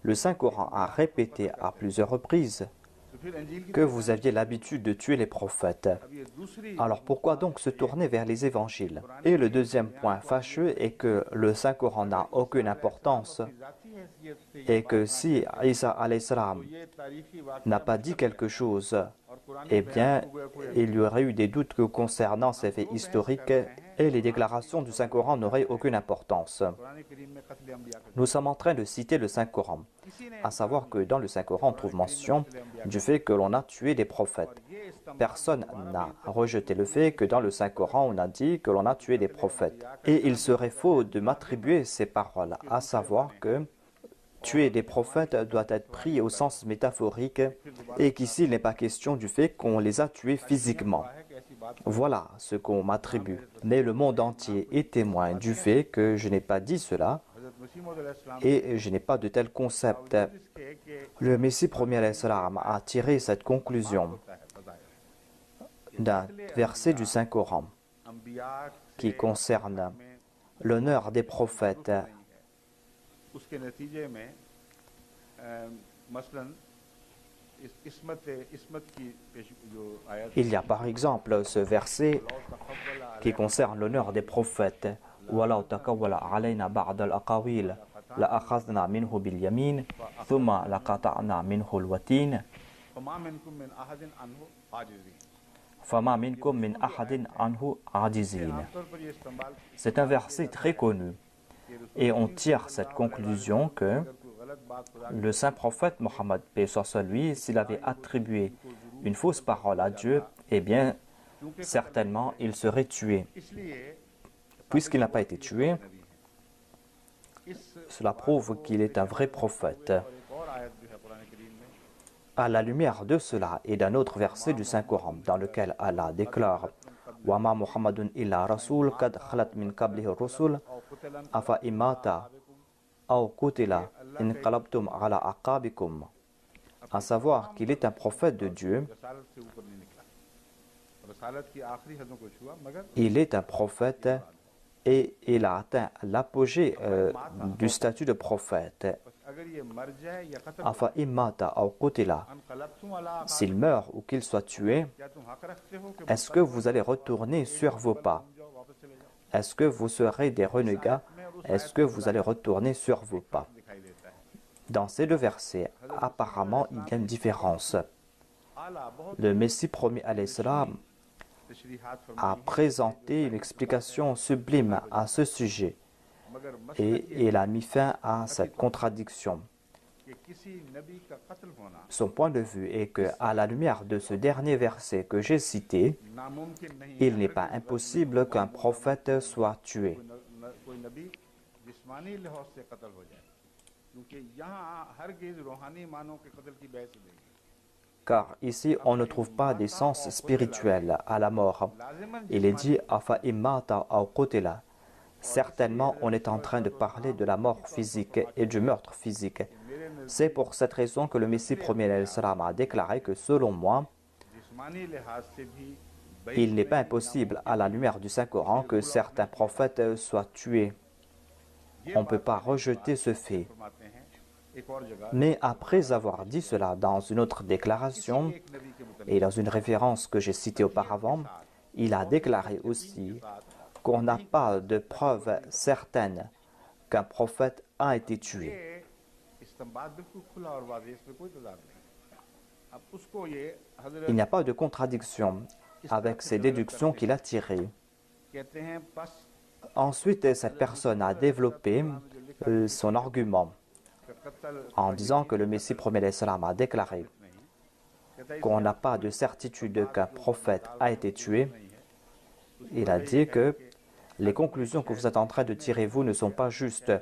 Le Saint-Coran a répété à plusieurs reprises que vous aviez l'habitude de tuer les prophètes. Alors pourquoi donc se tourner vers les évangiles? Et le deuxième point fâcheux est que le Saint-Coran n'a aucune importance et que si Isa alayhi salam n'a pas dit quelque chose, eh bien, il y aurait eu des doutes concernant ces faits historiques et les déclarations du Saint-Coran n'auraient aucune importance. Nous sommes en train de citer le Saint-Coran, à savoir que dans le Saint-Coran, on trouve mention du fait que l'on a tué des prophètes. Personne n'a rejeté le fait que dans le Saint-Coran, on a dit que l'on a tué des prophètes. Et il serait faux de m'attribuer ces paroles, à savoir que tuer des prophètes doit être pris au sens métaphorique et qu'ici il n'est pas question du fait qu'on les a tués physiquement. Voilà ce qu'on m'attribue. Mais le monde entier est témoin du fait que je n'ai pas dit cela et je n'ai pas de tel concept. Le Messie premier a tiré cette conclusion d'un verset du Saint-Coran qui concerne l'honneur des prophètes. Il y a par exemple ce verset qui concerne l'honneur des prophètes. وَلَوْ تَقَوَّلَ عَلَيْنَا بَعْضَ الْأَقَاوِيلِ لَأَخَذْنَا مِنْهُ بِالْيَمِينِ ثُمَّ لَقَطَعْنَا مِنْهُ الْوَتِينَ فَمَا مِنْكُمْ مِنْ أَحَدٍ عَنْهُ عَاجِزِينَ. C'est un verset très connu. Et on tire cette conclusion que le saint prophète Mohammed, paix soit sur lui, s'il avait attribué une fausse parole à Dieu, eh bien, certainement, il serait tué. Puisqu'il n'a pas été tué, cela prouve qu'il est un vrai prophète. À la lumière de cela et d'un autre verset du Saint-Coran, dans lequel Allah déclare « Wa ma Muhammadun illa rasoul kad khalat min qablihi rusul afa imata aw qutila in qalabtum ala aqabikum » à savoir qu'il est un prophète de Dieu. Il est un prophète et il a atteint l'apogée du statut de prophète. Afa imata aw qutila, s'il meurt ou qu'il soit tué, est-ce que vous allez retourner sur vos pas? Est-ce que vous serez des renégats? Est-ce que vous allez retourner sur vos pas? Dans ces deux versets, apparemment, il y a une différence. Le Messie premier alayhi salam a présenté une explication sublime à ce sujet et il a mis fin à cette contradiction. Son point de vue est que, à la lumière de ce dernier verset que j'ai cité, il n'est pas impossible qu'un prophète soit tué. Car ici, on ne trouve pas d'essence spirituelle à la mort. Il est dit « Afa immata aw qutila ». Certainement, on est en train de parler de la mort physique et du meurtre physique. C'est pour cette raison que le Messie premier alayhi salam a déclaré que selon moi, il n'est pas impossible à la lumière du Saint-Coran que certains prophètes soient tués. On ne peut pas rejeter ce fait. Mais après avoir dit cela dans une autre déclaration et dans une référence que j'ai citée auparavant, il a déclaré aussi qu'on n'a pas de preuve certaine qu'un prophète a été tué. Il n'y a pas de contradiction avec ces déductions qu'il a tirées. Ensuite, cette personne a développé son argument en disant que le Messie premier alayhi salam a déclaré qu'on n'a pas de certitude qu'un prophète a été tué. Il a dit que les conclusions que vous êtes en train de tirer, vous, ne sont pas justes,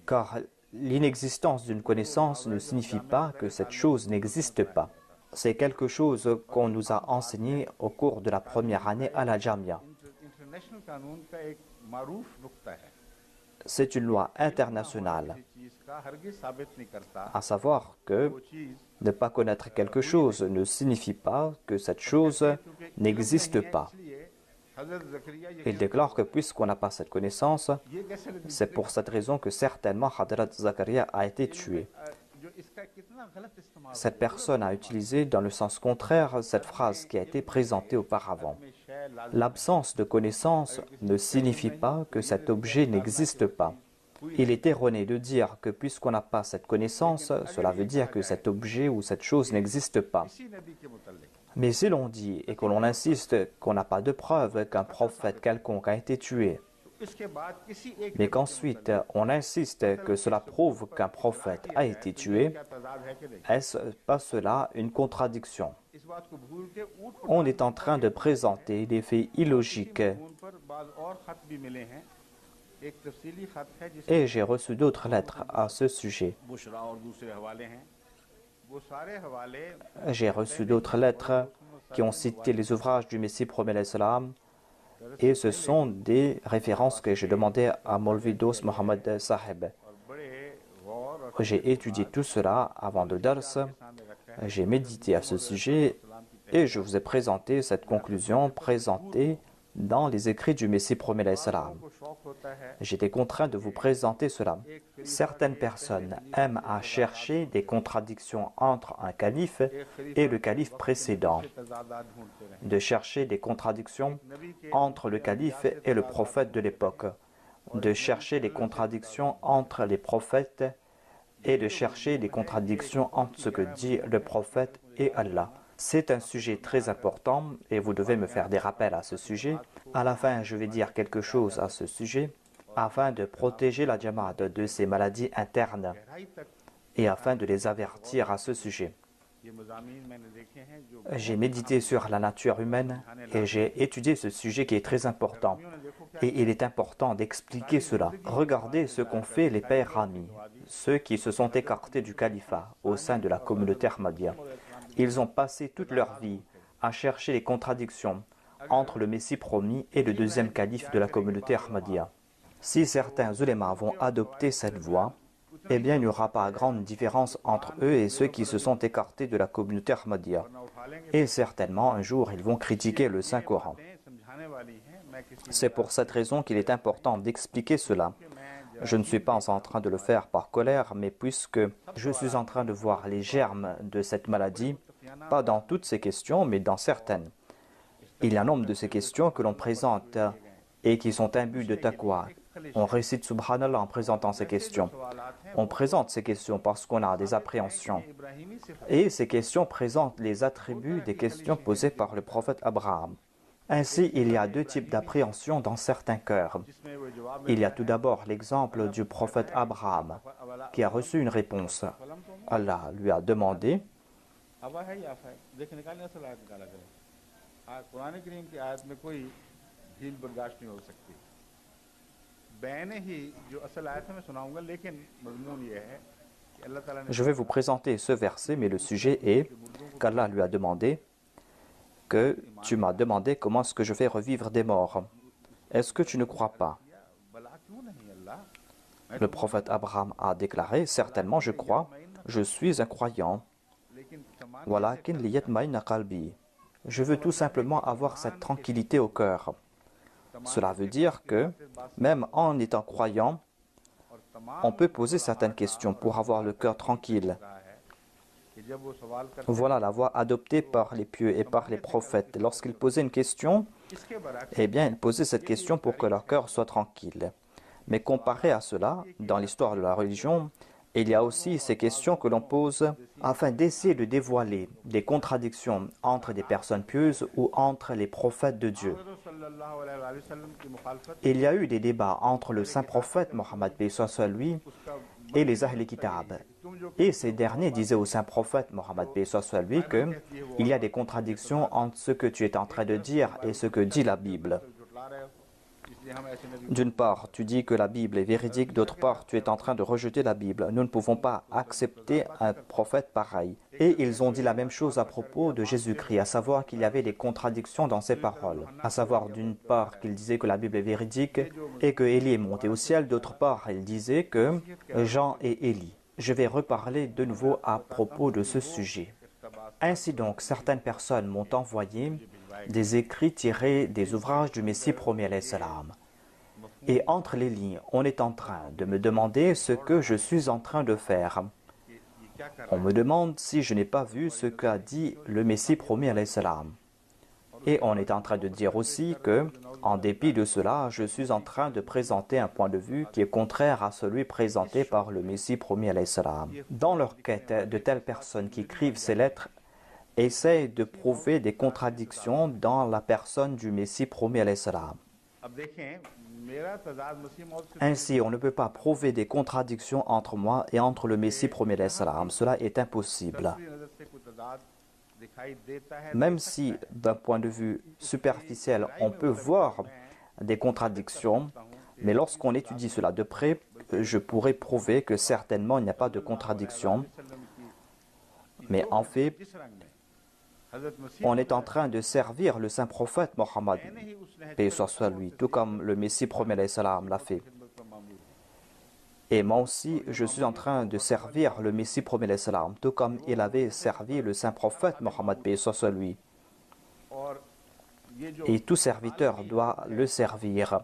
car l'inexistence d'une connaissance ne signifie pas que cette chose n'existe pas. C'est quelque chose qu'on nous a enseigné au cours de la première année à la Jamia. C'est une loi internationale, à savoir que ne pas connaître quelque chose ne signifie pas que cette chose n'existe pas. Il déclare que puisqu'on n'a pas cette connaissance, c'est pour cette raison que certainement Hadrat Zakaria a été tué. Cette personne a utilisé dans le sens contraire cette phrase qui a été présentée auparavant. L'absence de connaissance ne signifie pas que cet objet n'existe pas. Il est erroné de dire que puisqu'on n'a pas cette connaissance, cela veut dire que cet objet ou cette chose n'existe pas. Mais si l'on dit et que l'on insiste qu'on n'a pas de preuve qu'un prophète quelconque a été tué, mais qu'ensuite on insiste que cela prouve qu'un prophète a été tué, est-ce pas cela une contradiction? On est en train de présenter des faits illogiques. Et j'ai reçu d'autres lettres à ce sujet. J'ai reçu d'autres lettres qui ont cité les ouvrages du Messie premier alayhi salam, et ce sont des références que j'ai demandées à Maulvi Dos Mohammed Sahib. J'ai étudié tout cela avant de dars, j'ai médité à ce sujet et je vous ai présenté cette conclusion présentée dans les écrits du Messie premier alayhi salam. J'étais contraint de vous présenter cela. Certaines personnes aiment à chercher des contradictions entre un calife et le calife précédent, de chercher des contradictions entre le calife et le prophète de l'époque, de chercher des contradictions entre les prophètes et de chercher des contradictions entre ce que dit le prophète et Allah. C'est un sujet très important et vous devez me faire des rappels à ce sujet. À la fin, je vais dire quelque chose à ce sujet afin de protéger la Jamaat de ces maladies internes et afin de les avertir à ce sujet. J'ai médité sur la nature humaine et j'ai étudié ce sujet qui est très important. Et il est important d'expliquer cela. Regardez ce qu'ont fait les pères amis, ceux qui se sont écartés du califat au sein de la communauté Ahmadiyya. Ils ont passé toute leur vie à chercher les contradictions entre le Messie promis et le deuxième calife de la communauté Ahmadiyya. Si certains ulémas vont adopter cette voie, eh bien il n'y aura pas grande différence entre eux et ceux qui se sont écartés de la communauté Ahmadiyya. Et certainement un jour ils vont critiquer le Saint-Coran. C'est pour cette raison qu'il est important d'expliquer cela. Je ne suis pas en train de le faire par colère, mais puisque je suis en train de voir les germes de cette maladie, pas dans toutes ces questions, mais dans certaines. Il y a un nombre de ces questions que l'on présente et qui sont imbues de taqwa. On récite Subhanallah en présentant ces questions. On présente ces questions parce qu'on a des appréhensions. Et ces questions présentent les attributs des questions posées par le prophète Abraham. Ainsi, il y a deux types d'appréhension dans certains cœurs. Il y a tout d'abord l'exemple du prophète Abraham, qui a reçu une réponse. Allah lui a demandé Je vais vous présenter ce verset, mais le sujet est qu'Allah lui a demandé que tu m'as demandé comment est-ce que je vais revivre des morts. Est-ce que tu ne crois pas? Le prophète Abraham a déclaré, certainement je crois. je suis un croyant. Walakin liyatma'inna qalbi. Je veux tout simplement avoir cette tranquillité au cœur. Cela veut dire que, même en étant croyant, on peut poser certaines questions pour avoir le cœur tranquille. Voilà la voie adoptée par les pieux et par les prophètes. Lorsqu'ils posaient une question, eh bien, ils posaient cette question pour que leur cœur soit tranquille. Mais comparé à cela, dans l'histoire de la religion, il y a aussi ces questions que l'on pose afin d'essayer de dévoiler des contradictions entre des personnes pieuses ou entre les prophètes de Dieu. Il y a eu des débats entre le saint prophète Mohammed soit lui et les Ahl Kitab. Et ces derniers disaient au saint prophète Mohammed soit lui qu'il y a des contradictions entre ce que tu es en train de dire et ce que dit la Bible. D'une part, tu dis que la Bible est véridique, d'autre part, tu es en train de rejeter la Bible. Nous ne pouvons pas accepter un prophète pareil. Et ils ont dit la même chose à propos de Jésus-Christ, à savoir qu'il y avait des contradictions dans ses paroles. À savoir, d'une part, qu'il disait que la Bible est véridique et que Élie est monté au ciel, d'autre part, il disait que Jean et Élie. Je vais reparler de nouveau à propos de ce sujet. Ainsi donc, certaines personnes m'ont envoyé des écrits tirés des ouvrages du Messie premier alayhi salam. Et entre les lignes, on est en train de me demander ce que je suis en train de faire. On me demande si je n'ai pas vu ce qu'a dit le Messie premier alayhi salam. Et on est en train de dire aussi que, en dépit de cela, je suis en train de présenter un point de vue qui est contraire à celui présenté par le Messie premier alayhi salam. Dans leur quête, de telles personnes qui écrivent ces lettres essayent de prouver des contradictions dans la personne du Messie premier alayhi salam. Ainsi, on ne peut pas prouver des contradictions entre moi et entre le Messie premier alayhi salam. Cela est impossible. Même si, d'un point de vue superficiel, on peut voir des contradictions, mais lorsqu'on étudie cela de près, je pourrais prouver que certainement il n'y a pas de contradiction. Mais en fait, on est en train de servir le saint prophète Mohammed, paix soit lui, tout comme le Messie premier alayhi salam l'a fait. Et moi aussi, je suis en train de servir le Messie premier alayhi salam, tout comme il avait servi le saint prophète Mohammed, paix soit lui. Et tout serviteur doit le servir.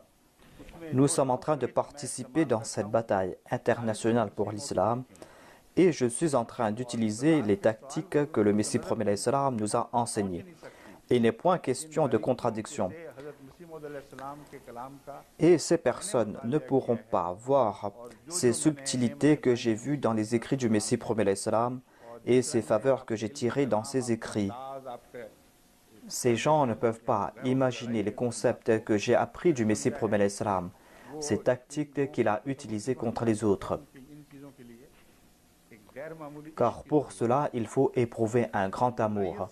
Nous sommes en train de participer dans cette bataille internationale pour l'islam. Et je suis en train d'utiliser les tactiques que le Messie premier alayhi salam nous a enseignées. Il n'est point question de contradiction. Et ces personnes ne pourront pas voir ces subtilités que j'ai vues dans les écrits du Messie premier alayhi salam et ces faveurs que j'ai tirées dans ces écrits. Ces gens ne peuvent pas imaginer les concepts que j'ai appris du Messie premier alayhi salam, ces tactiques qu'il a utilisées contre les autres. Car pour cela, il faut éprouver un grand amour.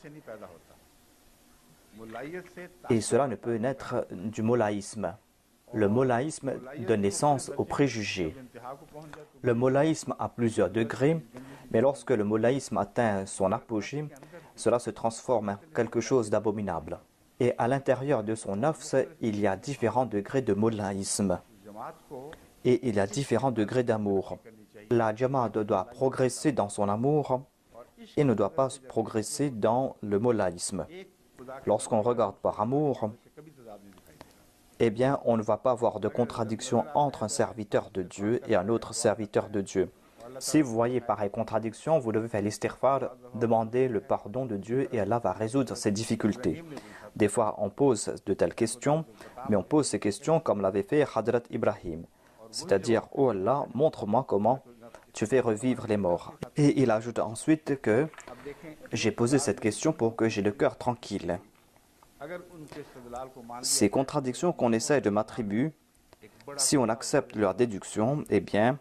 Et cela ne peut naître du molaïsme. Le molaïsme donne naissance aux préjugés. Le molaïsme a plusieurs degrés, mais lorsque le molaïsme atteint son apogée, cela se transforme en quelque chose d'abominable. Et à l'intérieur de son nafs, il y a différents degrés de molaïsme. Et il y a différents degrés d'amour. La Jamaat doit progresser dans son amour et ne doit pas progresser dans le molaïsme. Lorsqu'on regarde par amour, eh bien, on ne va pas avoir de contradiction entre un serviteur de Dieu et un autre serviteur de Dieu. Si vous voyez pareille contradiction, vous devez faire l'istighfar, demander le pardon de Dieu et Allah va résoudre ces difficultés. Des fois, on pose de telles questions, mais on pose ces questions comme l'avait fait Hadrat Ibrahim. C'est-à-dire, « Oh Allah, montre-moi comment tu fais revivre les morts. » Et il ajoute ensuite que j'ai posé cette question pour que j'ai le cœur tranquille. Ces contradictions qu'on essaie de m'attribuer, si on accepte leur déduction, eh bien,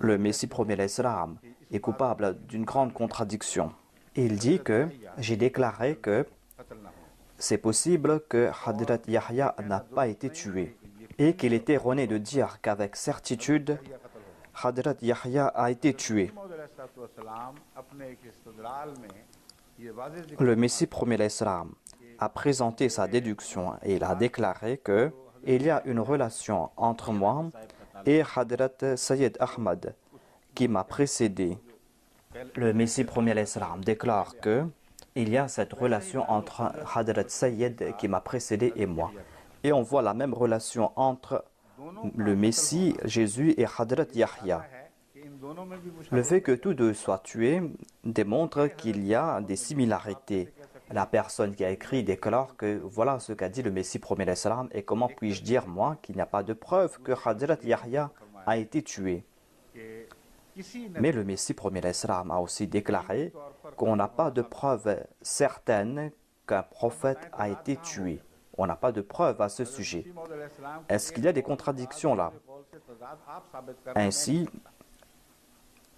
le Messie premier alayhi salam est coupable d'une grande contradiction. Il dit que j'ai déclaré que c'est possible que Hadrat Yahya n'a pas été tué et qu'il est erroné de dire qu'avec certitude, Hadrat Yahya a été tué. Le Messie premier alayhi salam a présenté sa déduction et il a déclaré que il y a une relation entre moi et Hadrat Sayyid Ahmad qui m'a précédé le Messie premier alayhi salam déclare que il y a cette relation entre Hadrat Sayyid qui m'a précédé et moi. Et on voit la même relation entre le Messie, Jésus et Hadrat Yahya. Le fait que tous deux soient tués démontre qu'il y a des similarités. La personne qui a écrit déclare que voilà ce qu'a dit le Messie premier alayhi salam et comment puis-je dire moi qu'il n'y a pas de preuve que Hadrat Yahya a été tué. Mais le Messie premier alayhi salam a aussi déclaré qu'on n'a pas de preuve certaine qu'un prophète a été tué. On n'a pas de preuve à ce sujet. Est-ce qu'il y a des contradictions là? Ainsi,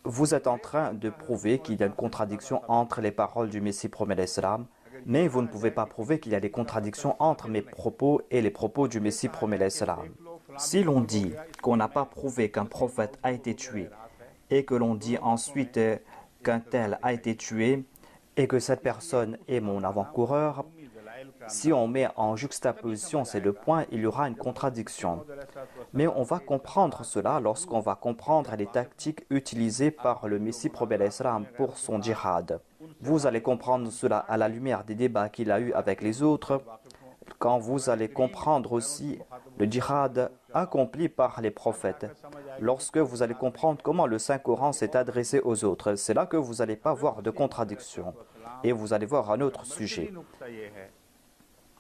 vous êtes en train de prouver qu'il y a une contradiction entre les paroles du Messie premier alayhi salam, mais vous ne pouvez pas prouver qu'il y a des contradictions entre mes propos et les propos du Messie premier alayhi salam. Si l'on dit qu'on n'a pas prouvé qu'un prophète a été tué et que l'on dit ensuite qu'un tel a été tué et que cette personne est mon avant-coureur, si on met en juxtaposition ces deux points, il y aura une contradiction. Mais on va comprendre cela lorsqu'on va comprendre les tactiques utilisées par le Messie premier alayhi salam pour son djihad. Vous allez comprendre cela à la lumière des débats qu'il a eus avec les autres, quand vous allez comprendre aussi le djihad accompli par les prophètes. Lorsque vous allez comprendre comment le Saint-Coran s'est adressé aux autres, c'est là que vous n'allez pas voir de contradiction. Et vous allez voir un autre sujet.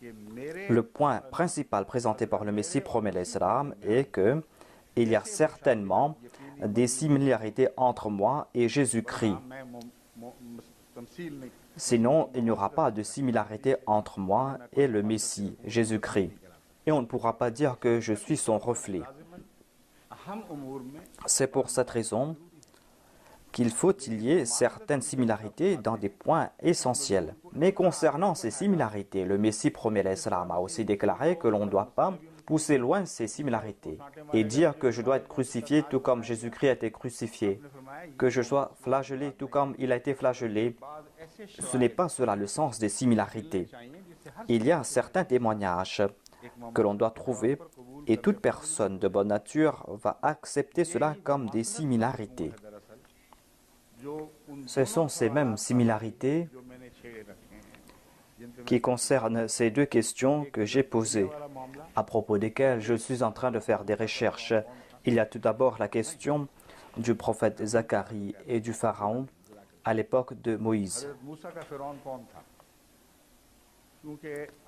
Le point principal présenté par le Messie premier alayhi salam est qu'il y a certainement des similarités entre moi et Jésus-Christ. Sinon, il n'y aura pas de similarité entre moi et le Messie, Jésus-Christ. Et on ne pourra pas dire que je suis son reflet. C'est pour cette raison qu'il faut qu'il y ait certaines similarités dans des points essentiels. Mais concernant ces similarités, le Messie premier alayhi salam a aussi déclaré que l'on ne doit pas pousser loin ces similarités et dire que je dois être crucifié tout comme Jésus-Christ a été crucifié, que je sois flagellé tout comme il a été flagellé. Ce n'est pas cela le sens des similarités. Il y a certains témoignages que l'on doit trouver et toute personne de bonne nature va accepter cela comme des similarités. Ce sont ces mêmes similarités qui concernent ces deux questions que j'ai posées, à propos desquelles je suis en train de faire des recherches. Il y a tout d'abord la question du prophète Zacharie et du pharaon à l'époque de Moïse.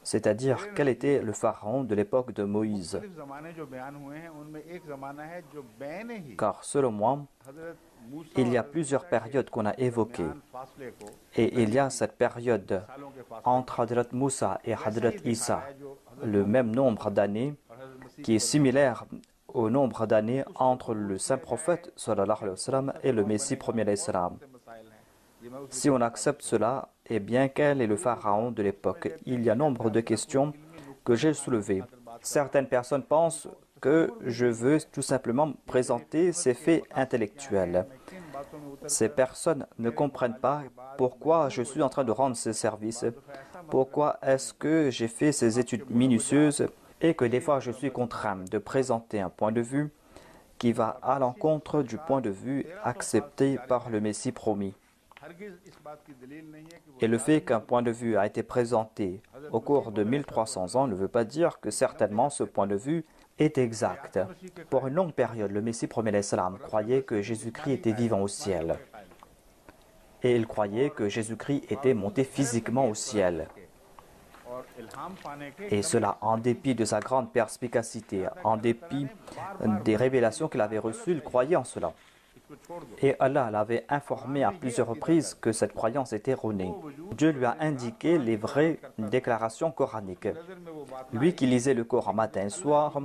C'est-à-dire, quel était le pharaon de l'époque de Moïse? Car selon moi, il y a plusieurs périodes qu'on a évoquées. Et il y a cette période entre Hadrat Moussa et Hadrat Issa, le même nombre d'années, qui est similaire au nombre d'années entre le saint prophète sallallahu alayhi wa sallam, et le Messie premier alayhi salam. Si on accepte cela, eh bien, quel est le pharaon de l'époque? Il y a nombre de questions que j'ai soulevées. Certaines personnes pensent que je veux tout simplement présenter ces faits intellectuels. Ces personnes ne comprennent pas pourquoi je suis en train de rendre ces services, pourquoi est-ce que j'ai fait ces études minutieuses et que des fois je suis contraint de présenter un point de vue qui va à l'encontre du point de vue accepté par le Messie promis. Et le fait qu'un point de vue a été présenté au cours de 1300 ans ne veut pas dire que certainement ce point de vue est exact. Pour une longue période, le Messie premier alayhi salam croyait que Jésus-Christ était vivant au ciel. Et il croyait que Jésus-Christ était monté physiquement au ciel. Et cela, en dépit de sa grande perspicacité, en dépit des révélations qu'il avait reçues, il croyait en cela. Et Allah l'avait informé à plusieurs reprises que cette croyance était erronée. Dieu lui a indiqué les vraies déclarations coraniques. Lui qui lisait le Coran matin et soir,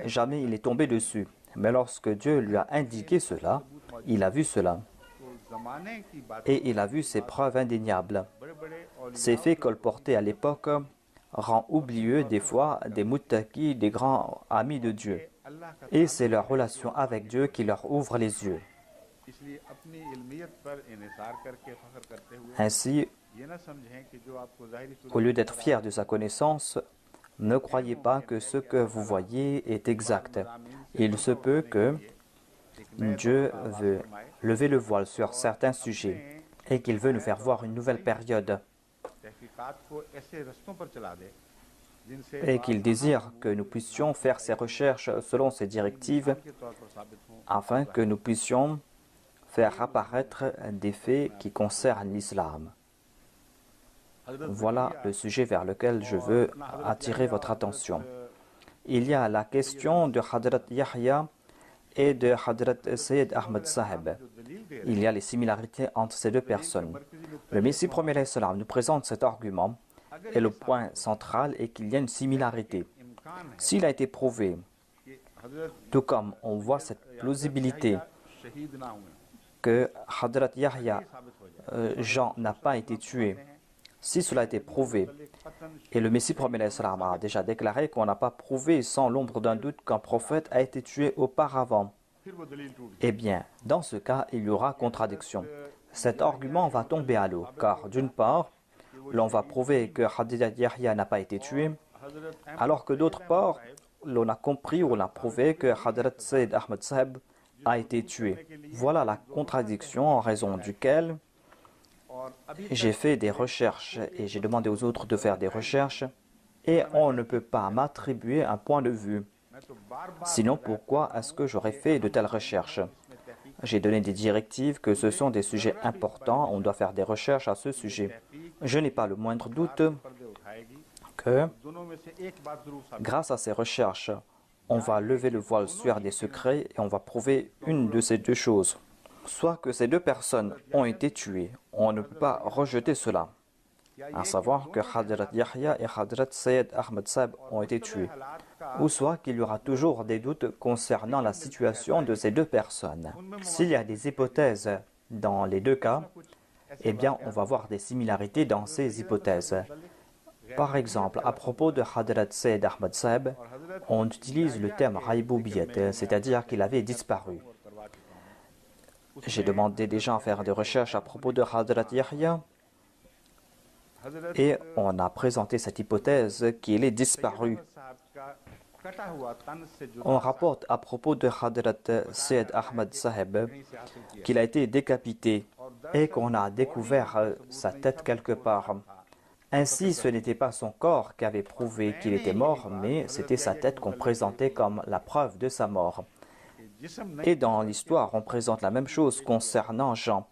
jamais il est tombé dessus. Mais lorsque Dieu lui a indiqué cela, il a vu cela. Et il a vu ces preuves indéniables. Ces faits colportés à l'époque rend oublieux des fois des muttaqis, des grands amis de Dieu. Et c'est leur relation avec Dieu qui leur ouvre les yeux. Ainsi, au lieu d'être fier de sa connaissance, ne croyez pas que ce que vous voyez est exact. Il se peut que Dieu veut lever le voile sur certains sujets et qu'il veut nous faire voir une nouvelle période et qu'il désire que nous puissions faire ces recherches selon ces directives afin que nous puissions faire apparaître des faits qui concernent l'islam. Voilà le sujet vers lequel je veux attirer votre attention. Il y a la question de Hadrat Yahya et de Hadrat Sayyid Ahmad Sahib. Il y a les similarités entre ces deux personnes. Le Messie premier nous présente cet argument et le point central est qu'il y a une similarité. S'il a été prouvé, tout comme on voit cette plausibilité que Hadrat Yahya, Jean, n'a pas été tué, si cela a été prouvé, et le Messie premier a déjà déclaré qu'on n'a pas prouvé sans l'ombre d'un doute qu'un prophète a été tué auparavant, eh bien, dans ce cas, il y aura contradiction. Cet argument va tomber à l'eau, car d'une part, l'on va prouver que Hadrat Yahya n'a pas été tué, alors que d'autre part, l'on a compris ou on a prouvé que Hadrat Sayyid Ahmad Sahib a été tué. Voilà la contradiction en raison duquel j'ai fait des recherches et j'ai demandé aux autres de faire des recherches et on ne peut pas m'attribuer un point de vue. Sinon, pourquoi est-ce que j'aurais fait de telles recherches? J'ai donné des directives que ce sont des sujets importants, on doit faire des recherches à ce sujet. Je n'ai pas le moindre doute que, grâce à ces recherches, on va lever le voile sur des secrets et on va prouver une de ces deux choses. Soit que ces deux personnes ont été tuées, on ne peut pas rejeter cela. À savoir que Hadrat Yahya et Hadrat Sayyid Ahmad Sahib ont été tués. Ou soit qu'il y aura toujours des doutes concernant la situation de ces deux personnes. S'il y a des hypothèses dans les deux cas, eh bien on va voir des similarités dans ces hypothèses. Par exemple, à propos de Hadrat Sayyid Ahmad Sahib, on utilise le terme Raïboubiyat, c'est-à-dire qu'il avait disparu. J'ai demandé des gens à faire des recherches à propos de Hadrat Yahya et on a présenté cette hypothèse qu'il est disparu. On rapporte à propos de Hadrat Sayyid Ahmad Sahib qu'il a été décapité et qu'on a découvert sa tête quelque part. Ainsi, ce n'était pas son corps qui avait prouvé qu'il était mort, mais c'était sa tête qu'on présentait comme la preuve de sa mort. Et dans l'histoire, on présente la même chose concernant Jean,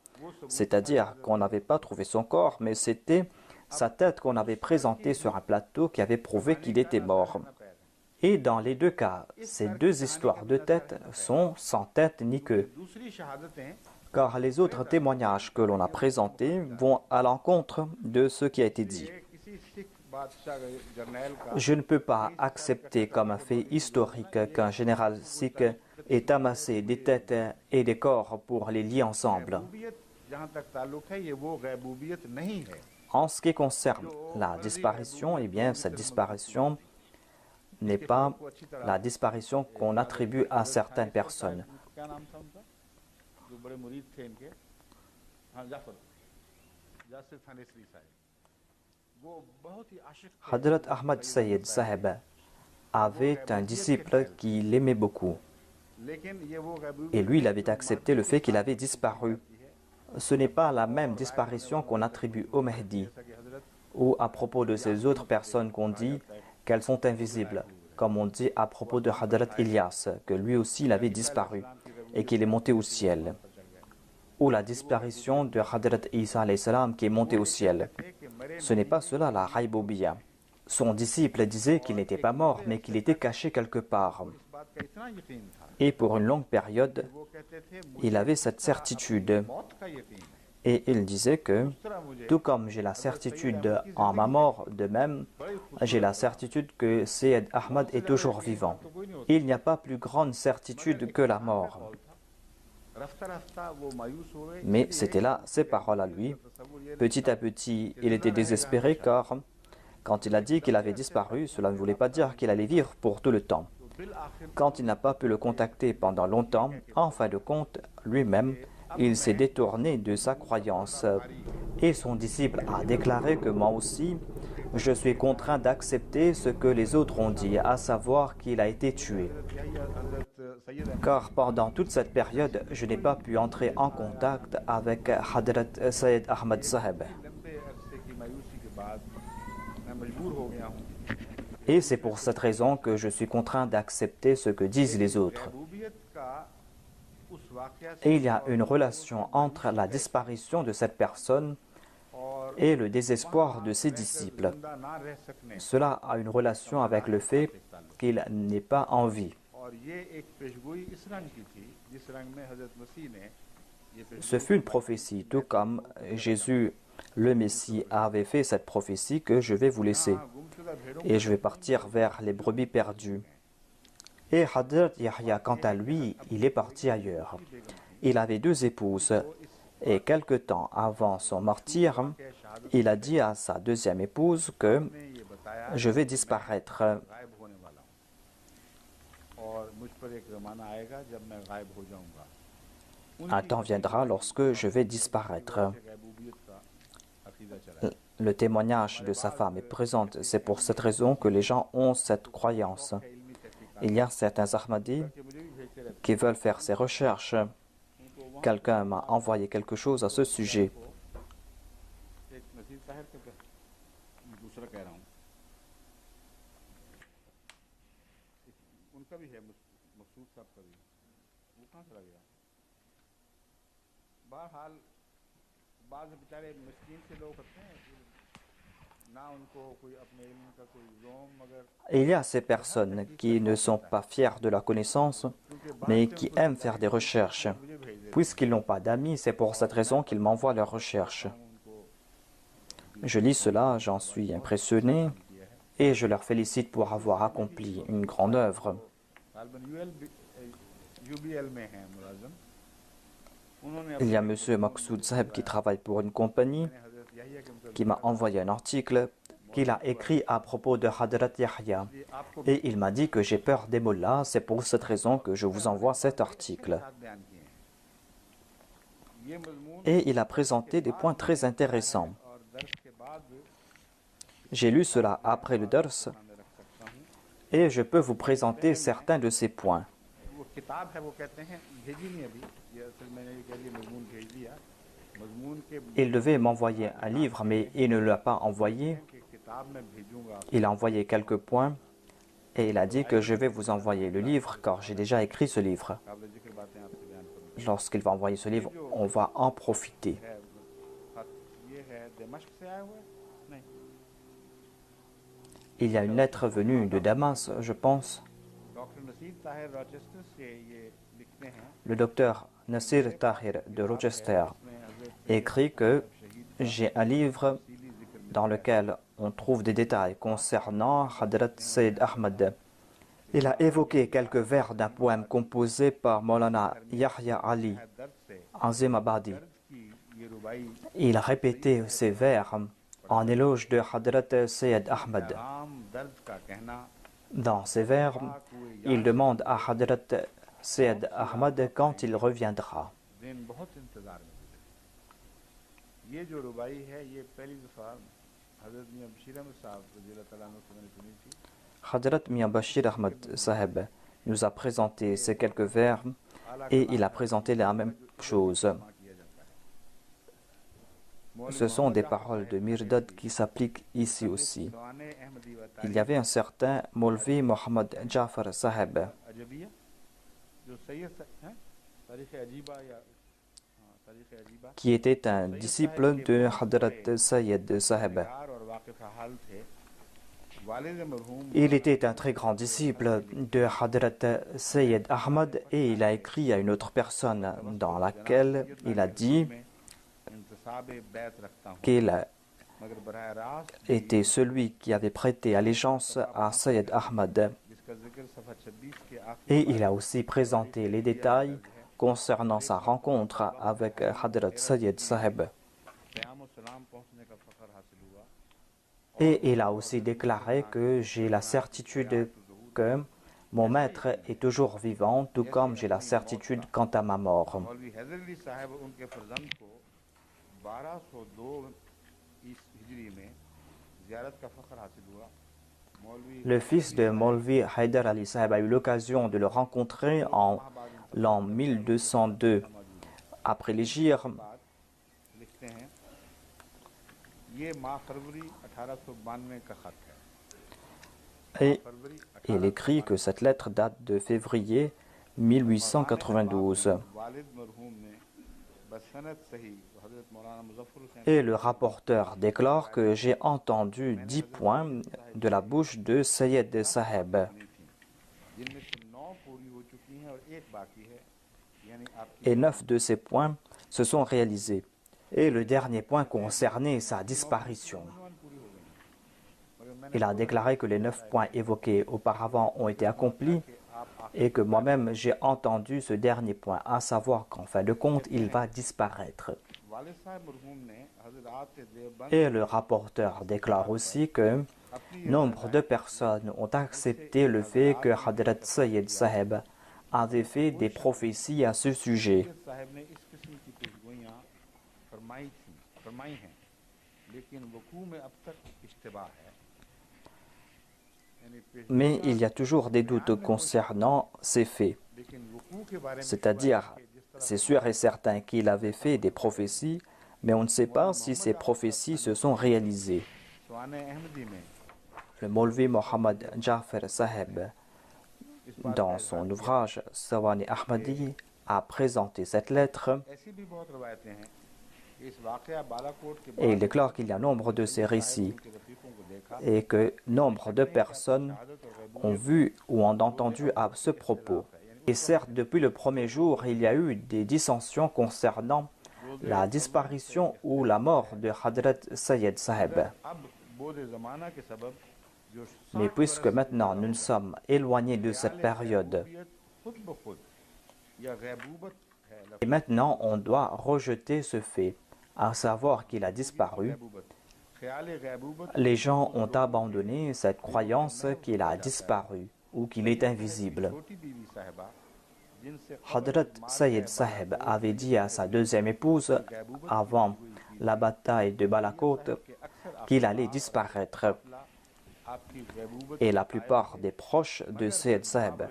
c'est-à-dire qu'on n'avait pas trouvé son corps, mais c'était sa tête qu'on avait présentée sur un plateau qui avait prouvé qu'il était mort. Et dans les deux cas, ces deux histoires de tête sont sans tête ni queue, car les autres témoignages que l'on a présentés vont à l'encontre de ce qui a été dit. Je ne peux pas accepter comme un fait historique qu'un général sikh ait amassé des têtes et des corps pour les lier ensemble. En ce qui concerne la disparition, eh bien, cette disparition n'est pas la disparition qu'on attribue à certaines personnes. Hadrat Ahmad Sayyid Sahib avait un disciple qui l'aimait beaucoup. Et lui, il avait accepté le fait qu'il avait disparu. Ce n'est pas la même disparition qu'on attribue au Mahdi, ou à propos de ces autres personnes qu'on dit qu'elles sont invisibles, comme on dit à propos de Hadrat Ilyas, que lui aussi il avait disparu et qu'il est monté au ciel, ou la disparition de Hadrat Isa alayhi salam qui est monté au ciel. Ce n'est pas cela la Raïboubiyya. Son disciple disait qu'il n'était pas mort, mais qu'il était caché quelque part. Et pour une longue période, il avait cette certitude. Et il disait que, tout comme j'ai la certitude en ma mort, de même, j'ai la certitude que Sayyid Ahmad est toujours vivant. Il n'y a pas plus grande certitude que la mort. Mais c'était là ses paroles à lui. Petit à petit, il était désespéré car, quand il a dit qu'il avait disparu, cela ne voulait pas dire qu'il allait vivre pour tout le temps. Quand il n'a pas pu le contacter pendant longtemps, en fin de compte, lui-même, il s'est détourné de sa croyance. Et son disciple a déclaré que moi aussi, je suis contraint d'accepter ce que les autres ont dit, à savoir qu'il a été tué. car pendant toute cette période, je n'ai pas pu entrer en contact avec Hadrat Sayyid Ahmad Saheb. Et c'est pour cette raison que je suis contraint d'accepter ce que disent les autres. Et il y a une relation entre la disparition de cette personne et le désespoir de ses disciples. Cela a une relation avec le fait qu'il n'est pas en vie. Ce fut une prophétie, tout comme Jésus, le Messie, avait fait cette prophétie que je vais vous laisser et je vais partir vers les brebis perdues. Et Hadrat Yahya, quant à lui, il est parti ailleurs. Il avait 2 épouses et quelque temps avant son martyre, il a dit à sa 2e épouse que je vais disparaître. Un temps viendra lorsque je vais disparaître. Le témoignage de sa femme est présent. C'est pour cette raison que les gens ont cette croyance. Il y a certains Ahmadis qui veulent faire ces recherches. Quelqu'un m'a envoyé quelque chose à ce sujet. Il y a ces personnes qui ne sont pas fiers de la connaissance, mais qui aiment faire des recherches. Puisqu'ils n'ont pas d'amis, c'est pour cette raison qu'ils m'envoient leurs recherches. Je lis cela, j'en suis impressionné, et je leur félicite pour avoir accompli une grande œuvre. Il y a M. Maqsoud Saheb qui travaille pour une compagnie qui m'a envoyé un article qu'il a écrit à propos de Hadrat Yahya. Et il m'a dit que j'ai peur des mollahs, c'est pour cette raison que je vous envoie cet article. Et il a présenté des points très intéressants. J'ai lu cela après le dars et je peux vous présenter certains de ces points. Il devait m'envoyer un livre, mais il ne l'a pas envoyé. Il a envoyé quelques points et il a dit que je vais vous envoyer le livre car j'ai déjà écrit ce livre. Lorsqu'il va envoyer ce livre, on va en profiter. Il y a une lettre venue de Damas, je pense. Le docteur Nasir Tahir de Rochester écrit que j'ai un livre dans lequel on trouve des détails concernant Hadrat Sayyid Ahmad. Il a évoqué quelques vers d'un poème composé par Maulana Yahya Ali Azimabadi. Il a répété ces vers en éloge de Hadrat Sayyid Ahmad. Dans ces vers, il demande à Hadrat Sayyid Ahmad quand il reviendra. Hadrat Mian Bashir Ahmad Saheb nous a présenté ces quelques vers et il a présenté la même chose. Ce sont des paroles de Mirdad qui s'appliquent ici aussi. Il y avait un certain Molvi Mohammad Jafar Saheb qui était un disciple de Hadrat Sayyid Saheb. Il était un très grand disciple de Hadrat Sayyid Ahmad et il a écrit à une autre personne dans laquelle il a dit qu'il était celui qui avait prêté allégeance à Sayyid Ahmad. Et il a aussi présenté les détails concernant sa rencontre avec Hadrat Sayyid Saheb. Et il a aussi déclaré que j'ai la certitude que mon maître est toujours vivant, tout comme j'ai la certitude quant à ma mort. Le fils de Maulvi Haydar Ali Saheb a eu l'occasion de le rencontrer en l'an 1202 après l'Hégire. लिखते हैं ये माह फरवरी 1892 का खत है Et il écrit que cette lettre date de février 1892. वालिद मरहूम ने बसनत सही हजरत मौलाना मुजफ्फर Hussain Et le rapporteur déclare que j'ai entendu 10 points de la bouche de Sayyid Saheb. जिनमें से 9 पूरी हो चुकी हैं और एक बाकी है यानी आपकी Et 9 de ces points se sont réalisés. Et le dernier point concernait sa disparition. Il a déclaré que les 9 points évoqués auparavant ont été accomplis et que moi-même j'ai entendu ce dernier point, à savoir qu'en fin de compte, il va disparaître. वालिद साहब मरहूम ने हजरत Deoband Et le rapporteur déclare aussi que nombre de personnes ont accepté le fait que Hadrat Sayyid Saheb avait fait des prophéties à ce sujet. साहब ने इस किस्म की पेशगोइयां फरमाई हैं लेकिन वकू में अब तक इश्तिबाह है यानी Mais il y a toujours des doutes concernant ces faits. लेकिन वकू के बारे में C'est-à-dire, c'est sûr et certain qu'il avait fait des prophéties, mais on ne sait pas si ces prophéties se sont réalisées. सवान अहमदी में Le Maulvi Mohammad Jafar Saheb, dans son ouvrage Sawani Ahmadi, a présenté cette lettre ऐसी भी बहुत रवायतें हैं कि इस वाकया बालाकोट के et il déclare qu'il y a nombre de ces récits के रफीकों को देखा et que nombre de personnes ont vu ou ont entendu à ce propos. Et certes, depuis le premier jour, il y a eu des dissensions concernant la disparition ou la mort de Hadrat Sayyid Saheb. अब बोध ज़माना के सबब जो Mais puisque maintenant nous nous sommes éloignés de cette période खुद ब खुद या गैबूबत है et maintenant on doit rejeter ce fait, à savoir qu'il a disparu, गैबूबत ख्याल गैबूबत les gens ont abandonné cette croyance qu'il a disparu ou qu'il est invisible. छोटी बीवी साहिबा जिनसे Hadrat Sayyid Saheb avait dit à sa deuxième épouse, avant la bataille de Balakot, qu'il allait disparaître. आपकी गैबूबत Et la plupart des proches de Sayyid Saheb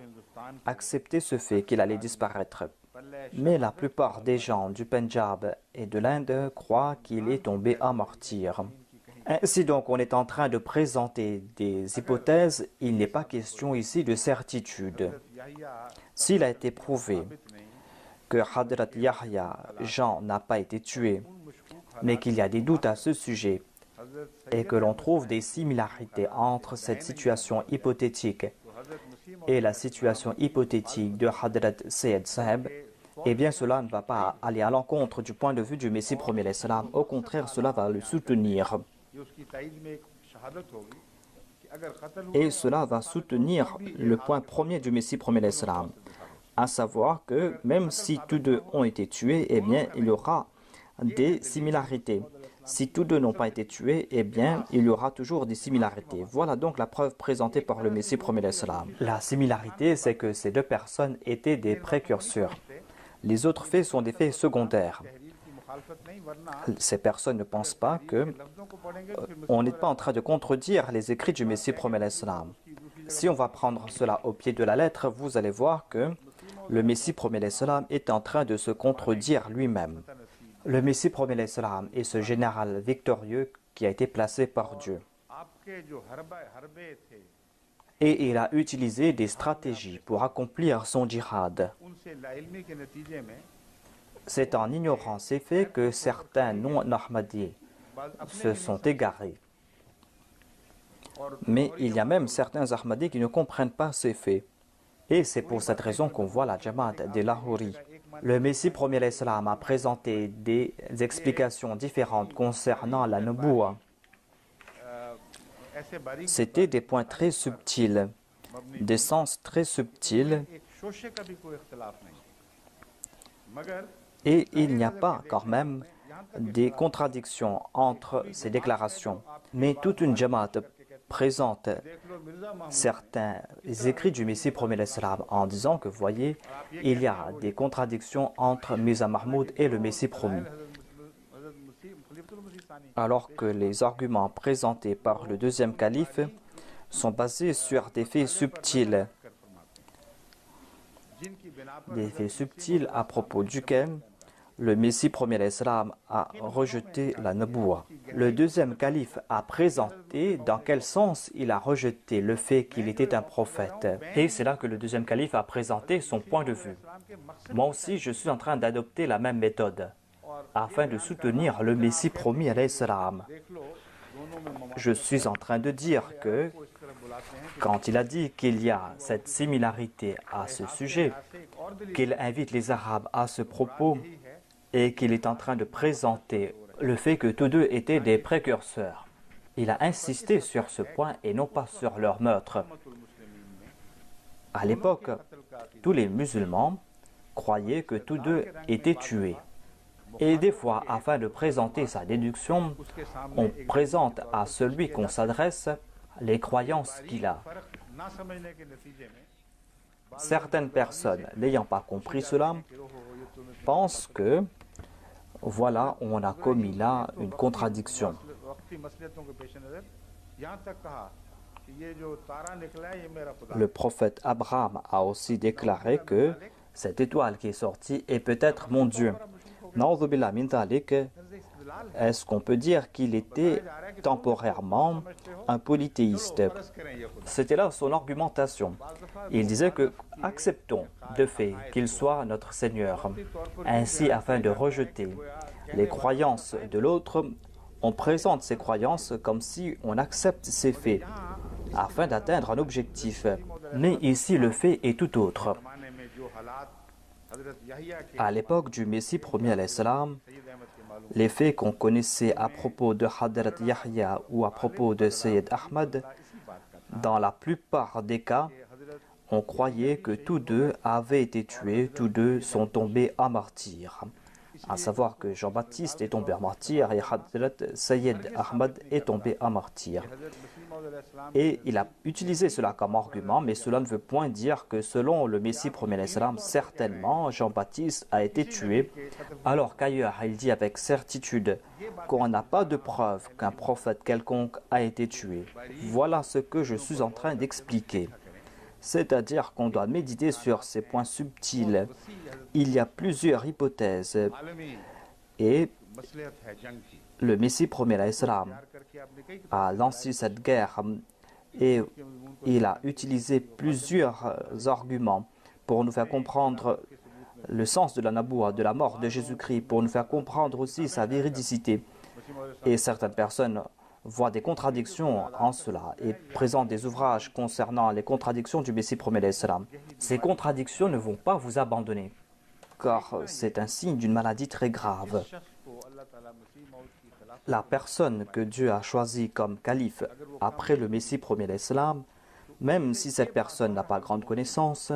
acceptaient ce fait qu'il allait disparaître. Mais la plupart des gens du Pendjab et de l'Inde croient qu'il est tombé en martyr. Ainsi donc, on est en train de présenter des hypothèses, il n'est pas question ici de certitude. S'il a été prouvé que Hadrat Yahya, Jean, n'a pas été tué, mais qu'il y a des doutes à ce sujet, et que l'on trouve des similarités entre cette situation hypothétique et la situation hypothétique de Hadrat Sayyid Saheb, eh bien cela ne va pas aller à l'encontre du point de vue du Messie premier l'Islam. Au contraire, cela va le soutenir. ये उसकी ताईद में एक शहादत होगी कि अगर कत्ल हुआ Et cela va soutenir le point premier du Messie premier l'Islam, à savoir que même si tous deux ont été tués, eh bien il y aura des similarités. Si tous deux n'ont pas été tués, eh bien il y aura toujours des similarités. Voilà donc la preuve présentée par le Messie premier l'Islam. La similarité, c'est que ces deux personnes étaient des précurseurs. Les autres faits sont des faits secondaires. तहरीर की मुखालफत नहीं वरना Ces personnes ne pensent pas que लफ्जों को पढ़ेंगे तो फिर on n'est pas en train de contredire les écrits du Messie premier l'Islam. Si on va prendre cela au pied de la lettre, vous allez voir que le Messie premier l'Islam est en train de se contredire lui-même. Le Messie premier l'Islam est ce général victorieux qui a été placé par Dieu. आपके जो हरबे थे Et il a utilisé des stratégies pour accomplir son djihad. उनसे लाइल्मी के नतीजे में C'est en ignorant ces faits que certains non-Ahmadis बाद अपने se sont égarés. Mais il y a même certains Ahmadis qui ne comprennent pas ces faits. Et c'est pour cette raison qu'on voit la Jamaat des Lahori. Le Messie premier l'Islam a présenté des explications différentes concernant la Nubuwa. ऐसे बारीक C'était des points très subtils, des sens très subtils, एक शोशे का भी कोई इख्तलाफ नहीं मगर et il n'y a pas quand même des contradictions entre ces déclarations. Mais toute une Jamaat présente देख लो मिर्जा Mahmood certains écrits du Messie premier l'Islam en disant que, voyez, il y a des contradictions entre Mirza Mahmoud et le Messie promis. खलीफतुल मसीह सानी Alors que les arguments présentés par le deuxième calife sont basés sur des faits subtils, des faits subtils à propos duquel le Messie premier l'Islam a rejeté la Naboua. Le deuxième calife a présenté dans quel sens il a rejeté le fait qu'il était un prophète. Et c'est là que le deuxième calife a présenté son point de vue. Moi aussi, je suis en train d'adopter la même méthode afin de soutenir le Messie promis à l'Islam. Je suis en train de dire que quand il a dit qu'il y a cette similarité à ce sujet, qu'il invite les Arabes à ce propos et qu'il est en train de présenter le fait que tous deux étaient des précurseurs. Il a insisté sur ce point et non pas sur leur meurtre. À l'époque, tous les musulmans croyaient que tous deux étaient tués. Et des fois, afin de présenter sa déduction, on présente à celui qu'on s'adresse les croyances qu'il a. Certaines personnes, n'ayant pas compris cela, pensent que, voilà, on a commis là une contradiction. Le prophèt Abraham a aussi déclaré que cette étoile qui est sortie est peut-être mon Dieu. Na'udhu min dhalik, est-ce qu'on peut dire qu'il était temporairement un polythéiste? C'était là son argumentation. Il disait que acceptons de fait qu'il soit notre Seigneur. Ainsi, afin de rejeter les croyances de l'autre, on présente ces croyances comme si on accepte ces faits, afin d'atteindre un objectif. Mais ici, le fait est tout autre. À l'époque du Messie premier à l'Islam, les faits qu'on connaissait à propos de Hadrat Yahya ou à propos de Sayyid Ahmad, dans la plupart des cas, on croyait que tous deux avaient été tués, tous deux sont tombés en martyr. À savoir que Jean-Baptiste est tombé en martyr et Hadrat Sayyid Ahmad est tombé en martyr. Et il a utilisé cela comme argument, mais cela ne veut point dire que selon le Messie premier l'Islam, certainement Jean-Baptiste a été tué, alors qu'ailleurs il dit avec certitude qu'on n'a pas de preuve qu'un prophète quelconque a été tué. Voilà ce que je suis en train d'expliquer. C'est-à-dire qu'on doit méditer sur ces points subtils. Il y a plusieurs hypothèses et le Messie premier l'Islam a lancé cette guerre et il a utilisé plusieurs arguments pour nous faire comprendre le sens de la Naboua, de la mort de Jésus-Christ, pour nous faire comprendre aussi sa véridicité. Et certaines personnes voient des contradictions en cela et présentent des ouvrages concernant les contradictions du Messie premier l'Islam. Ces contradictions ne vont pas vous abandonner, car c'est un signe d'une maladie très grave. La personne que Dieu a choisie comme calife après le Messie premier l'Islam, même si cette personne n'a pas grande connaissance,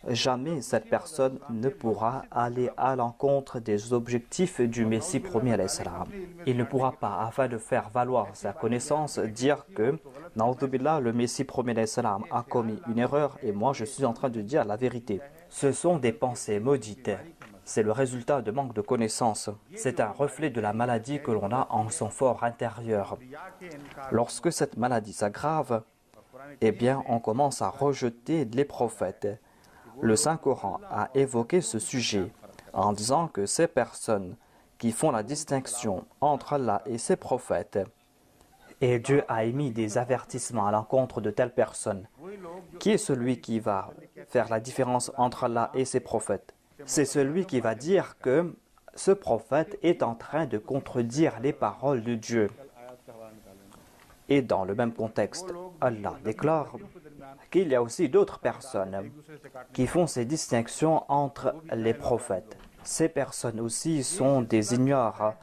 jamais cette personne ne pourra aller à l'encontre des objectifs du Messie premier l'Islam. Il ne pourra pas, afin de faire valoir sa connaissance, dire que Na'udhu billah, le Messie premier l'Islam a commis une erreur et moi je suis en train de dire la vérité. Ce sont des pensées maudites. C'est le résultat de manque de connaissance. C'est un reflet de la maladie que l'on a en son fort intérieur. Lorsque cette maladie s'aggrave, eh bien, on commence à rejeter les prophètes. Le Saint-Coran a évoqué ce sujet en disant que ces personnes qui font la distinction entre Allah et ses prophètes, et Dieu a émis des avertissements à l'encontre de telles personnes. Qui est celui qui va faire la différence entre Allah et ses prophètes? C'est celui qui va dire que ce prophète est en train de contredire les paroles de Dieu. Et dans le même contexte, Allah déclare qu'il y a aussi d'autres personnes qui font ces distinctions entre les prophètes. Ces personnes aussi sont des ignorants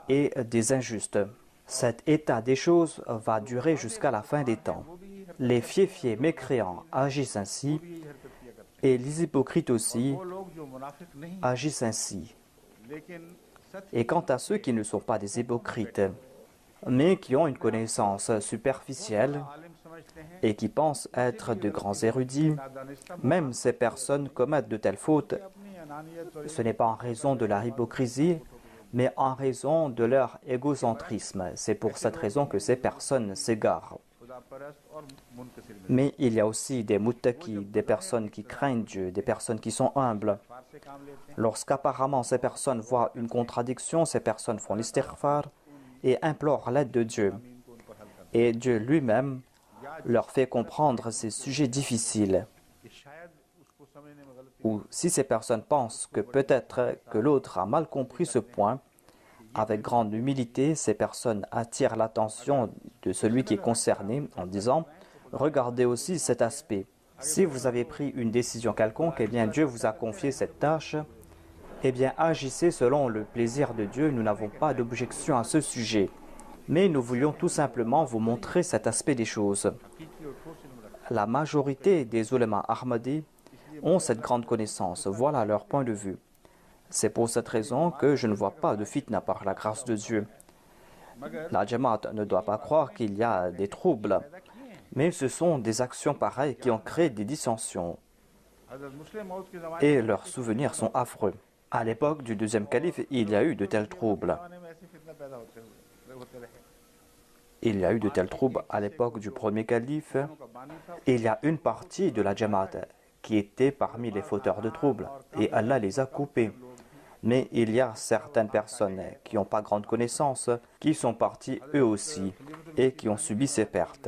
et des injustes. Cet état des choses va durer jusqu'à la fin des temps. Les fiéfiés mécréants agissent ainsi et les hypocrites aussi agissent ainsi. Et quant à ceux qui ne sont pas des hypocrites, mais qui ont une connaissance superficielle et qui pensent être de grands érudits, même ces personnes commettent de telles fautes. Ce n'est pas en raison de leur hypocrisie, mais en raison de leur égocentrisme. C'est pour cette raison que ces personnes s'égarent. Mais il y a aussi des muttaqis, des personnes qui craignent Dieu, des personnes qui sont humbles. Lorsqu'apparemment ces personnes voient une contradiction, ces personnes font l'istighfar et implorent l'aide de Dieu. Et Dieu lui-même leur fait comprendre ces sujets difficiles. Ou si ces personnes pensent que peut-être que l'autre a mal compris ce point, avec grande humilité, ces personnes attirent l'attention de celui qui est concerné en disant « Regardez aussi cet aspect. Si vous avez pris une décision quelconque, eh bien Dieu vous a confié cette tâche. Eh bien agissez selon le plaisir de Dieu. Nous n'avons pas d'objection à ce sujet. Mais nous voulions tout simplement vous montrer cet aspect des choses. » La majorité des ulémas ahmadis ont cette grande connaissance. Voilà leur point de vue. C'est pour cette raison que je ne vois pas de fitna par la grâce de Dieu. La Jamaat ne doit pas croire qu'il y a des troubles, mais ce sont des actions pareilles qui ont créé des dissensions. Et leurs souvenirs sont affreux. À l'époque du deuxième calife, il y a eu de tels troubles. Il y a eu de tels troubles à l'époque du premier calife. Il y a une partie de la Jamaat qui était parmi les fauteurs de troubles, et Allah les a coupés. Mais il y a certaines personnes qui n'ont pas grande connaissance, qui sont partis eux aussi, et qui ont subi ces pertes.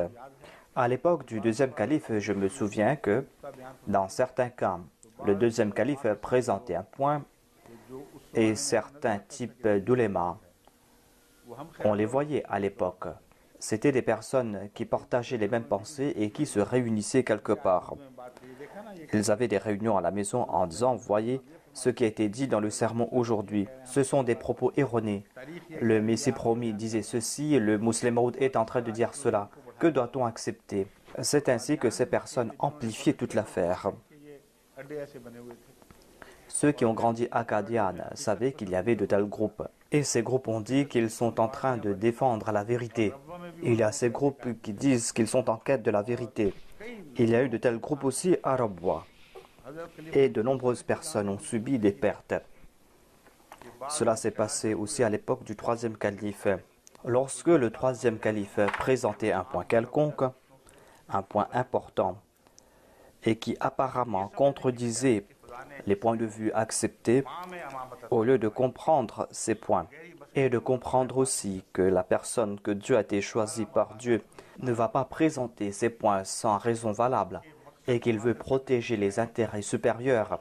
À l'époque du deuxième calife, je me souviens que, dans certains cas, le deuxième calife présentait un point, et certains types d'ulémas, on les voyait à l'époque. C'était des personnes qui partageaient les mêmes pensées et qui se réunissaient quelque part. Ils avaient des réunions à la maison en disant « Voyez ce qui a été dit dans le sermon aujourd'hui. Ce sont des propos erronés. Le Messie promis disait ceci, le musulman Maud est en train de dire cela. Que doit-on accepter ?» C'est ainsi que ces personnes amplifiaient toute l'affaire. Ceux qui ont grandi à Qadian savaient qu'il y avait de tels groupes. Et ces groupes ont dit qu'ils sont en train de défendre la vérité. Il y a ces groupes qui disent qu'ils sont en quête de la vérité. Il y a eu de tels groupes aussi à Rabwa. Et de nombreuses personnes ont subi des pertes. Cela s'est passé aussi à l'époque du troisième calife. Lorsque le troisième calife présentait un point quelconque, un point important, et qui apparemment contredisait les points de vue acceptés, au lieu de comprendre ces points et de comprendre aussi que la personne que Dieu a été choisie par Dieu ne va pas présenter ces points sans raison valable et qu'il veut protéger les intérêts supérieurs,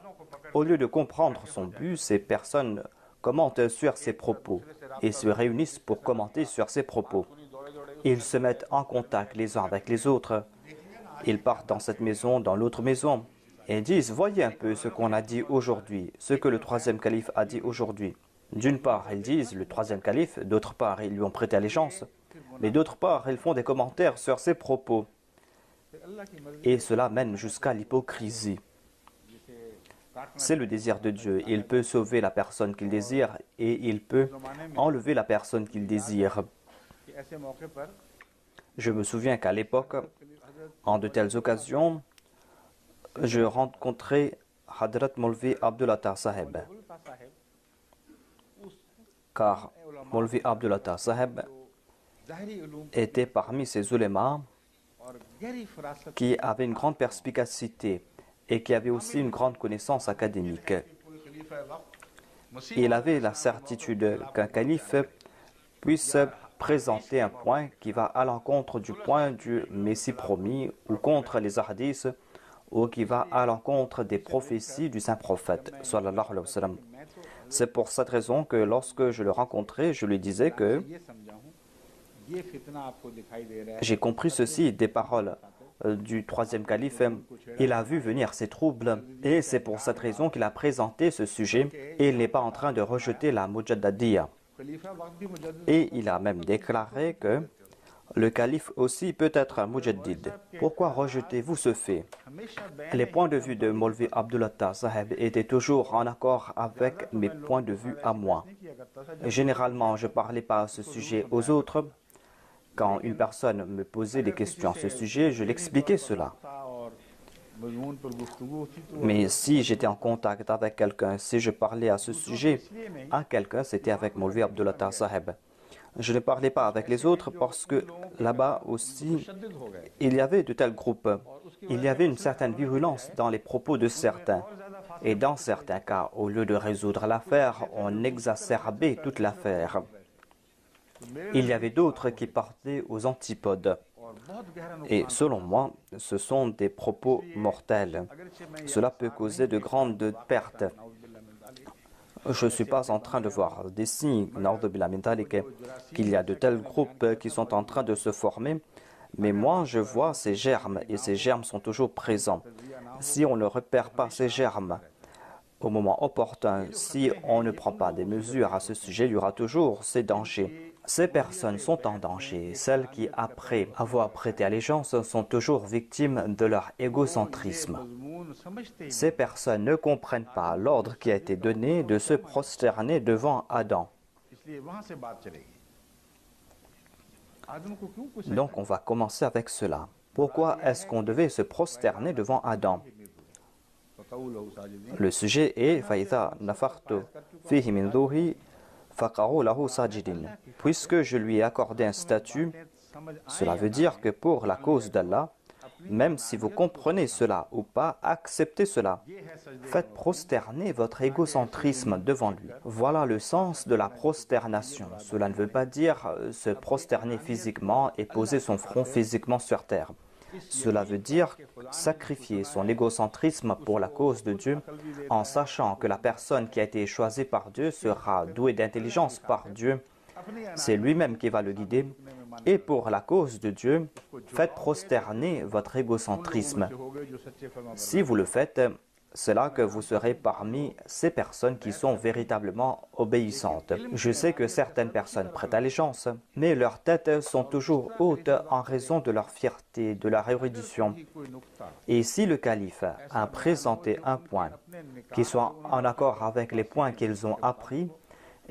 au lieu de comprendre son but, ces personnes commentent sur ses propos et se réunissent pour commenter sur ses propos. Ils se mettent en contact les uns avec les autres. Ils partent dans cette maison, dans l'autre maison, et disent « Voyez un peu ce qu'on a dit aujourd'hui, ce que le troisième calife a dit aujourd'hui. » D'une part, ils disent le troisième calife, d'autre part, ils lui ont prêté allégeance, mais d'autre part, ils font des commentaires sur ses propos. Et cela mène jusqu'à l'hypocrisie. C'est le désir de Dieu. Il peut sauver la personne qu'il désire et il peut enlever la personne qu'il désire. Je me souviens qu'à l'époque, en de telles occasions, je rencontrais Hadrat Maulvi Abdul-Attar Saheb. Car Maulvi Abdul-Attar Saheb était parmi ces ulémas qui avaient une grande perspicacité et qui avaient aussi une grande connaissance académique. Il avait la certitude qu'un calife puisse présenter un point qui va à l'encontre du point du Messie promis ou contre les hadiths ou qui va à l'encontre des prophéties du saint prophète sallallahu alayhi wa sallam. C'est pour cette raison que lorsque je le rencontrais, je lui disais que j'ai compris ceci des paroles du troisième calife. Il a vu venir ces troubles et c'est pour cette raison qu'il a présenté ce sujet et il n'est pas en train de rejeter la Mujaddadiyya. Et il a même déclaré que le calife aussi peut être un mujaddid. Pourquoi rejetez-vous ce fait? Les points de vue de Maulvi Abdul-Attar Saheb étaient toujours en accord avec mes points de vue à moi. Généralement, je ne parlais pas à ce sujet aux autres. Quand une personne me posait des questions à ce sujet, je l'expliquais cela. Mais si j'étais en contact avec quelqu'un, si je parlais à ce sujet à quelqu'un, c'était avec Maulvi Abdul-Attar Saheb. Je ne parlais pas avec les autres parce que là-bas aussi, il y avait de tels groupes. Il y avait une certaine virulence dans les propos de certains. Et dans certains cas, au lieu de résoudre l'affaire, on exacerbait toute l'affaire. Il y avait d'autres qui partaient aux antipodes. Et selon moi, ce sont des propos mortels. Cela peut causer de grandes pertes. Je ne suis pas en train de voir des signes qu'il y a de tels groupes qui sont en train de se former, mais moi je vois ces germes et ces germes sont toujours présents. Si on ne repère pas ces germes au moment opportun, si on ne prend pas des mesures à ce sujet, il y aura toujours ces dangers. Ces personnes sont en danger. Celles qui, après avoir prêté allégeance, sont toujours victimes de leur égocentrisme. Ces personnes ne comprennent pas l'ordre qui a été donné de se prosterner devant Adam. Donc on va commencer avec cela. Pourquoi est-ce qu'on devait se prosterner devant Adam? Le sujet est Faïda nafartu fihi min dhuhi faqa'u lahu sajidin. Puisque je lui ai accordé un statut, cela veut dire que pour la cause d'Allah, même si vous comprenez cela ou pas, acceptez cela. Faites prosterner votre égocentrisme devant lui. Voilà le sens de la prosternation. Cela ne veut pas dire se prosterner physiquement et poser son front physiquement sur terre. Cela veut dire sacrifier son égocentrisme pour la cause de Dieu en sachant que la personne qui a été choisie par Dieu sera douée d'intelligence par Dieu. C'est lui-même qui va le guider. Et pour la cause de Dieu, faites prosterner votre égocentrisme. Si vous le faites, c'est là que vous serez parmi ces personnes qui sont véritablement obéissantes. Je sais que certaines personnes prêtent allégeance, mais leurs têtes sont toujours hautes en raison de leur fierté, de leur érudition. Et si le calife a présenté un point qui soit en accord avec les points qu'ils ont appris,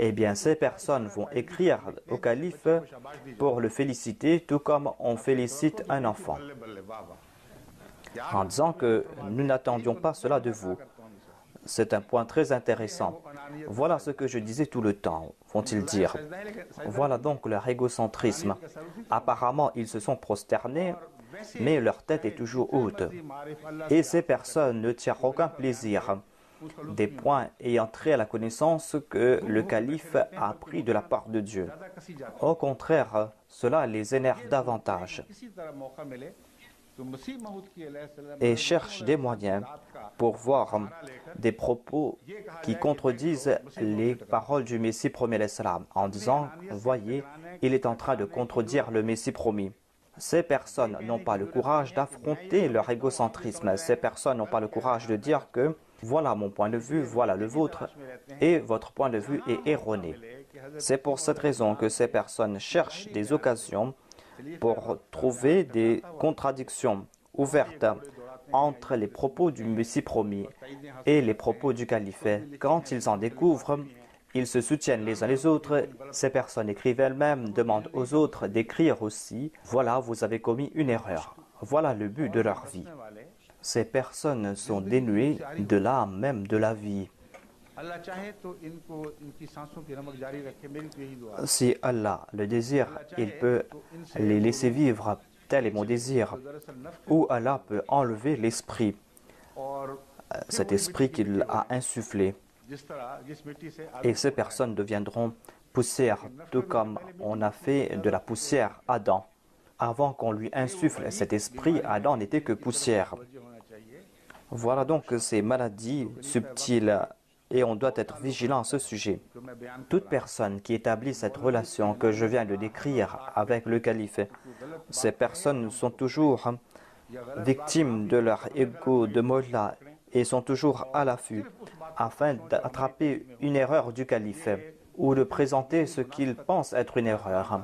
eh bien ces personnes vont écrire au calife pour le féliciter, tout comme on félicite un enfant, en disant que nous n'attendions pas cela de vous. C'est un point très intéressant. Voilà ce que je disais tout le temps, vont-ils dire. Voilà donc leur égocentrisme. Apparemment, ils se sont prosternés, mais leur tête est toujours haute. Et ces personnes ne tirent aucun plaisir des points ayant trait à la connaissance que le calife a appris de la part de Dieu. Au contraire, cela les énerve davantage et cherchent des moyens pour voir des propos qui contredisent les paroles du Messie promis en disant « Voyez, il est en train de contredire le Messie promis ». Ces personnes n'ont pas le courage d'affronter leur égocentrisme. Ces personnes n'ont pas le courage de dire que voilà mon point de vue, voilà le vôtre, et votre point de vue est erroné. C'est pour cette raison que ces personnes cherchent des occasions pour trouver des contradictions ouvertes entre les propos du Messie promis et les propos du calife. Quand ils en découvrent, ils se soutiennent les uns les autres. Ces personnes écrivent elles-mêmes, demandent aux autres d'écrire aussi. Voilà, vous avez commis une erreur. Voilà le but de leur vie. Ces personnes sont dénuées de l'âme même de la vie. Si Allah le désire, il peut les laisser vivre, tel est mon désir. Ou Allah peut enlever l'esprit, cet esprit qu'il a insufflé. Et ces personnes deviendront poussière, tout comme on a fait de la poussière Adam. Avant qu'on lui insuffle cet esprit, Adam n'était que poussière. Voilà donc ces maladies subtiles et on doit être vigilant à ce sujet. Toute personne qui établit cette relation que je viens de décrire avec le calife, ces personnes sont toujours victimes de leur ego de mollah et sont toujours à l'affût afin d'attraper une erreur du calife ou de présenter ce qu'ils pensent être une erreur.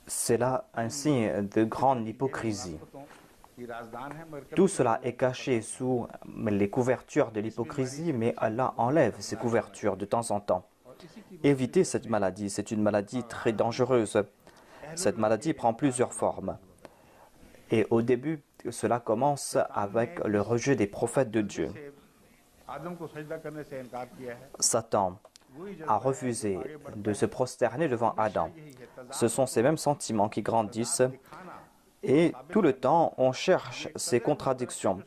C'est là un signe de grande hypocrisie. Tout cela est caché sous les couvertures de l'hypocrisie, mais Allah enlève ces couvertures de temps en temps. Évitez cette maladie, c'est une maladie très dangereuse. Cette maladie prend plusieurs formes. Et au début, cela commence avec le rejet des prophètes de Dieu. Satan a refusé de se prosterner devant Adam. ce sont ces mêmes sentiments qui grandissent et tout le temps on cherche ces contradictions.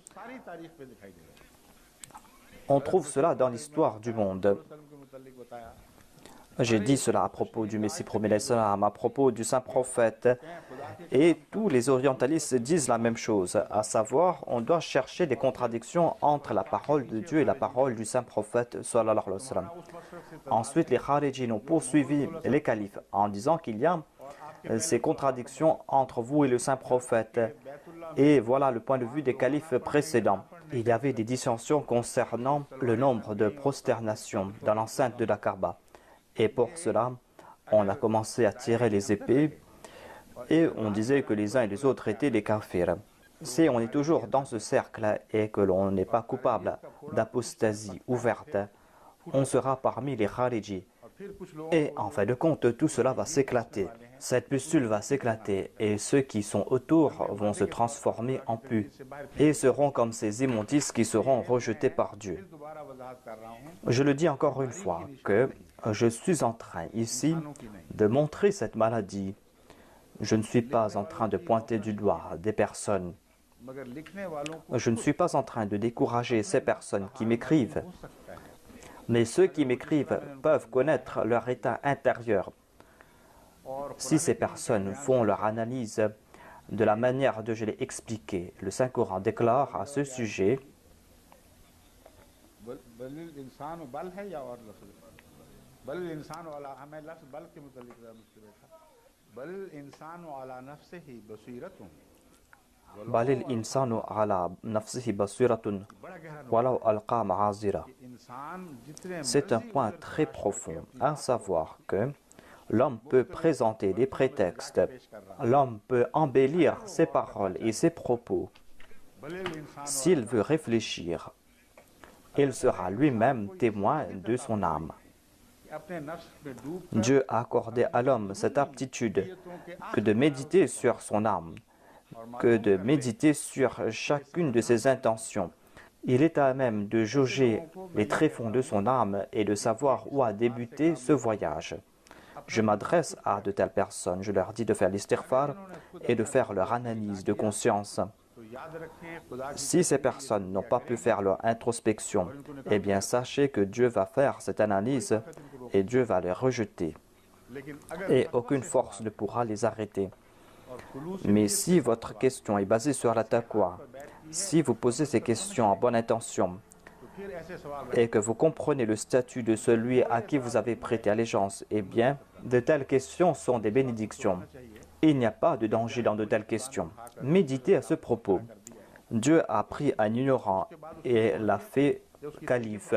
On trouve cela dans l'histoire du monde. J'ai dit cela à propos du Messie premier l'Islam, à propos du saint prophète. Et tous les orientalistes disent la même chose, à savoir, on doit chercher des contradictions entre la parole de Dieu et la parole du saint prophète sallallahu alayhi wa sallam. Ensuite, les Kharijis ont poursuivi les califes en disant qu'il y a ces contradictions entre vous et le saint prophète. Et voilà le point de vue des califes précédents. Il y avait des dissensions concernant le nombre de prosternations dans l'enceinte de la Kaaba. Et pour cela, on a commencé à tirer les épées et on disait que les uns et les autres étaient des kafirs. Si on est toujours dans ce cercle et que l'on n'est pas coupable d'apostasie ouverte, on sera parmi les Kharijis. Et en fin de compte, tout cela va s'éclater. Cette pustule va s'éclater et ceux qui sont autour vont se transformer en pus et seront comme ces immondices qui seront rejetés par Dieu. Je le dis encore une fois que je suis en train ici de montrer cette maladie. Je ne suis pas en train de pointer du doigt des personnes. Je ne suis pas en train de décourager ces personnes qui m'écrivent. Mais ceux qui m'écrivent peuvent connaître leur état intérieur. Si ces personnes font leur analyse de la manière dont je l'ai expliqué, le Saint-Coran déclare à ce sujet Balil insanu ala nafsihi basiratun walau alqa ma'azira. C'est un point très profond, à savoir que l'homme peut présenter des prétextes, l'homme peut embellir ses paroles et ses propos. S'il veut réfléchir, il sera lui-même témoin de son âme. Dieu a accordé à l'homme cette aptitude que de méditer sur son âme, que de méditer sur chacune de ses intentions. Il est à même de jauger les tréfonds de son âme et de savoir où a débuté ce voyage. Je m'adresse à de telles personnes, je leur dis de faire l'istighfar et de faire leur analyse de conscience. Si ces personnes n'ont pas pu faire leur introspection, eh bien sachez que Dieu va faire cette analyse et Dieu va les rejeter. Et aucune force ne pourra les arrêter. Mais si votre question est basée sur la taqwa, si vous posez ces questions en bonne intention et que vous comprenez le statut de celui à qui vous avez prêté allégeance, eh bien, de telles questions sont des bénédictions. Il n'y a pas de danger dans de telles questions. Méditez à ce propos. Dieu a pris un ignorant et l'a fait calife.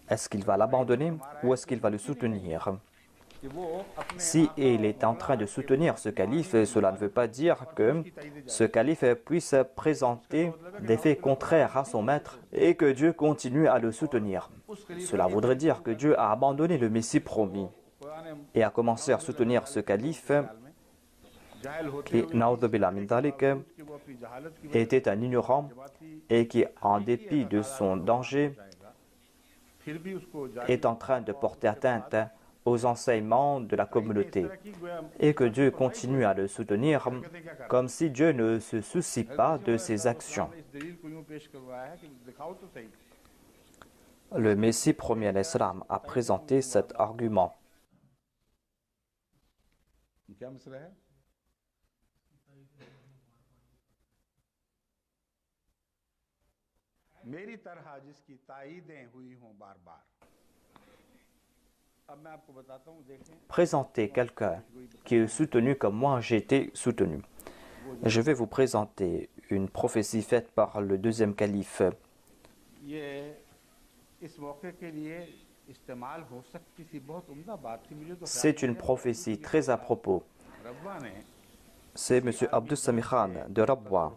Est-ce qu'il va l'abandonner ou est-ce qu'il va le soutenir? Si il est en train de soutenir ce calife, cela ne veut pas dire que ce calife puisse présenter des faits contraires à son maître et que Dieu continue à le soutenir. Cela voudrait dire que Dieu a abandonné le Messie promis et a commencé à soutenir ce calife qui, naoudoubillah min dhalik, était un ignorant et qui, en dépit de son danger, est en train de porter atteinte aux enseignements de la communauté et que Dieu continue à le soutenir comme si Dieu ne se soucie pas de ses actions. Le Messie premier l'Islam a présenté cet argument. Présentez quelqu'un qui est soutenu comme moi j'ai été soutenu. Je vais vous présenter une prophétie faite par le deuxième calife. C'est une prophétie très à propos. C'est M. Abdus Sami Khan de Rabwa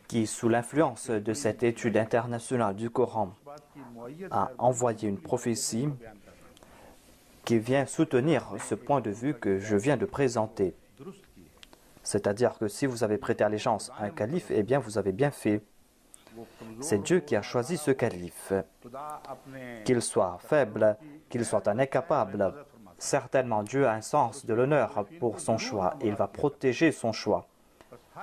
qui, sous l'influence de cette étude internationale du Coran, a envoyé une prophétie qui vient soutenir ce point de vue que je viens de présenter. C'est-à-dire que si vous avez prêté allégeance à un calife, eh bien vous avez bien fait. C'est Dieu qui a choisi ce calife. Qu'il soit faible, qu'il soit un incapable, Certainement, Dieu a un sens de l'honneur pour son choix. Il va protéger son choix.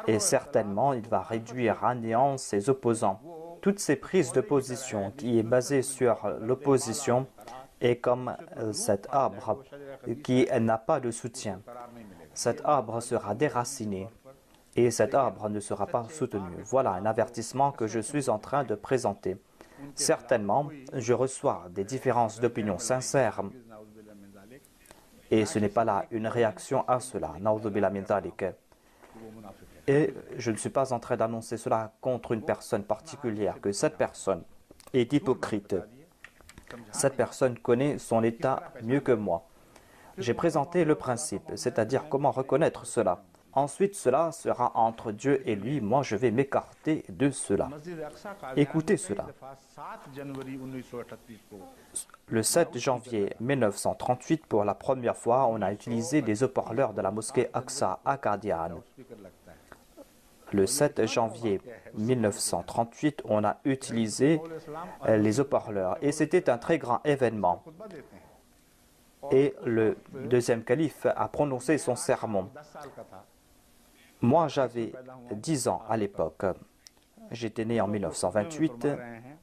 Et certainement, il va réduire à néant ses opposants. Toutes ces prises de position qui est basée sur l'opposition est comme cet arbre qui n'a pas de soutien. Cet arbre sera déraciné et cet arbre ne sera pas soutenu. Voilà un avertissement que je suis en train de présenter. Certainement, je reçois des différences d'opinion sincères et ce n'est pas là une réaction à cela. Et je ne suis pas en train d'annoncer cela contre une personne particulière, que cette personne est hypocrite. Cette personne connaît son état mieux que moi. J'ai présenté le principe, c'est-à-dire comment reconnaître cela. Ensuite, cela sera entre Dieu et lui. Moi, je vais m'écarter de cela. Écoutez cela. Le 7 janvier 1938, pour la première fois, on a utilisé des haut-parleurs de la mosquée Aqsa à Qadian. Le 7 janvier 1938, on a utilisé les haut-parleurs et c'était un très grand événement. Et le deuxième calife a prononcé son sermon. Moi, j'avais 10 ans à l'époque. J'étais né en 1928.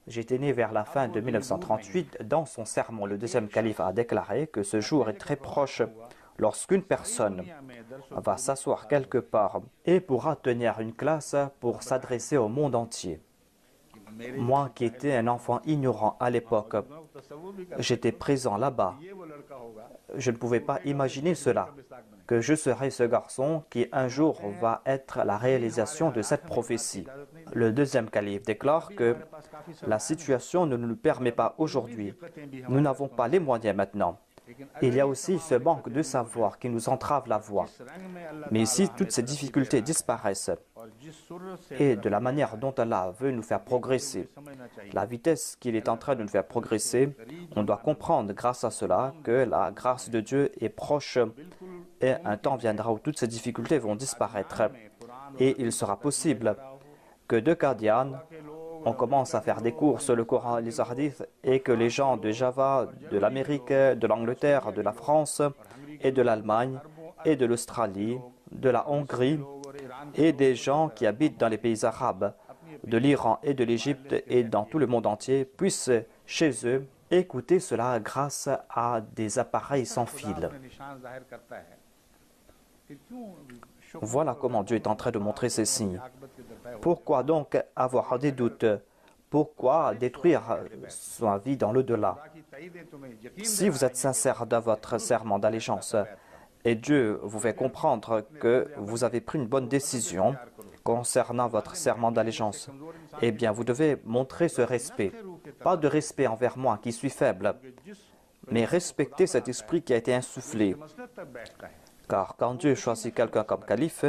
J'étais né vers la fin de 1938. Dans son sermon, le deuxième calife a déclaré que ce jour est très proche lorsqu'une personne va s'asseoir quelque part et pourra tenir une classe pour s'adresser au monde entier. Moi qui étais un enfant ignorant à l'époque, j'étais présent là-bas. Je ne pouvais pas imaginer cela, que je serais ce garçon qui un jour va être la réalisation de cette prophétie. Le deuxième calife déclare que la situation ne nous le permet pas aujourd'hui. Nous n'avons pas les moyens maintenant. Il y a aussi ce manque de savoir qui nous entrave la voie. Mais si toutes ces difficultés disparaissent et de la manière dont Allah veut nous faire progresser, la vitesse qu'il est en train de nous faire progresser, on doit comprendre grâce à cela que la grâce de Dieu est proche et un temps viendra où toutes ces difficultés vont disparaître et il sera possible que de Qadian, on commence à faire des cours sur le Coran et les hadiths et que les gens de Java, de l'Amérique, de l'Angleterre, de la France et de l'Allemagne et de l'Australie, de la Hongrie et des gens qui habitent dans les pays arabes, de l'Iran et de l'Égypte et dans tout le monde entier puissent chez eux écouter cela grâce à des appareils sans fil. Voilà comment Dieu est en train de montrer ces signes. Pourquoi donc avoir des doutes? Pourquoi détruire sa vie dans l'au-delà? Si vous êtes sincère dans votre serment d'allégeance et Dieu vous fait comprendre que vous avez pris une bonne décision concernant votre serment d'allégeance, eh bien vous devez montrer ce respect. Pas de respect envers moi qui suis faible, mais respecter cet esprit qui a été insufflé. Car quand Dieu choisit quelqu'un comme calife,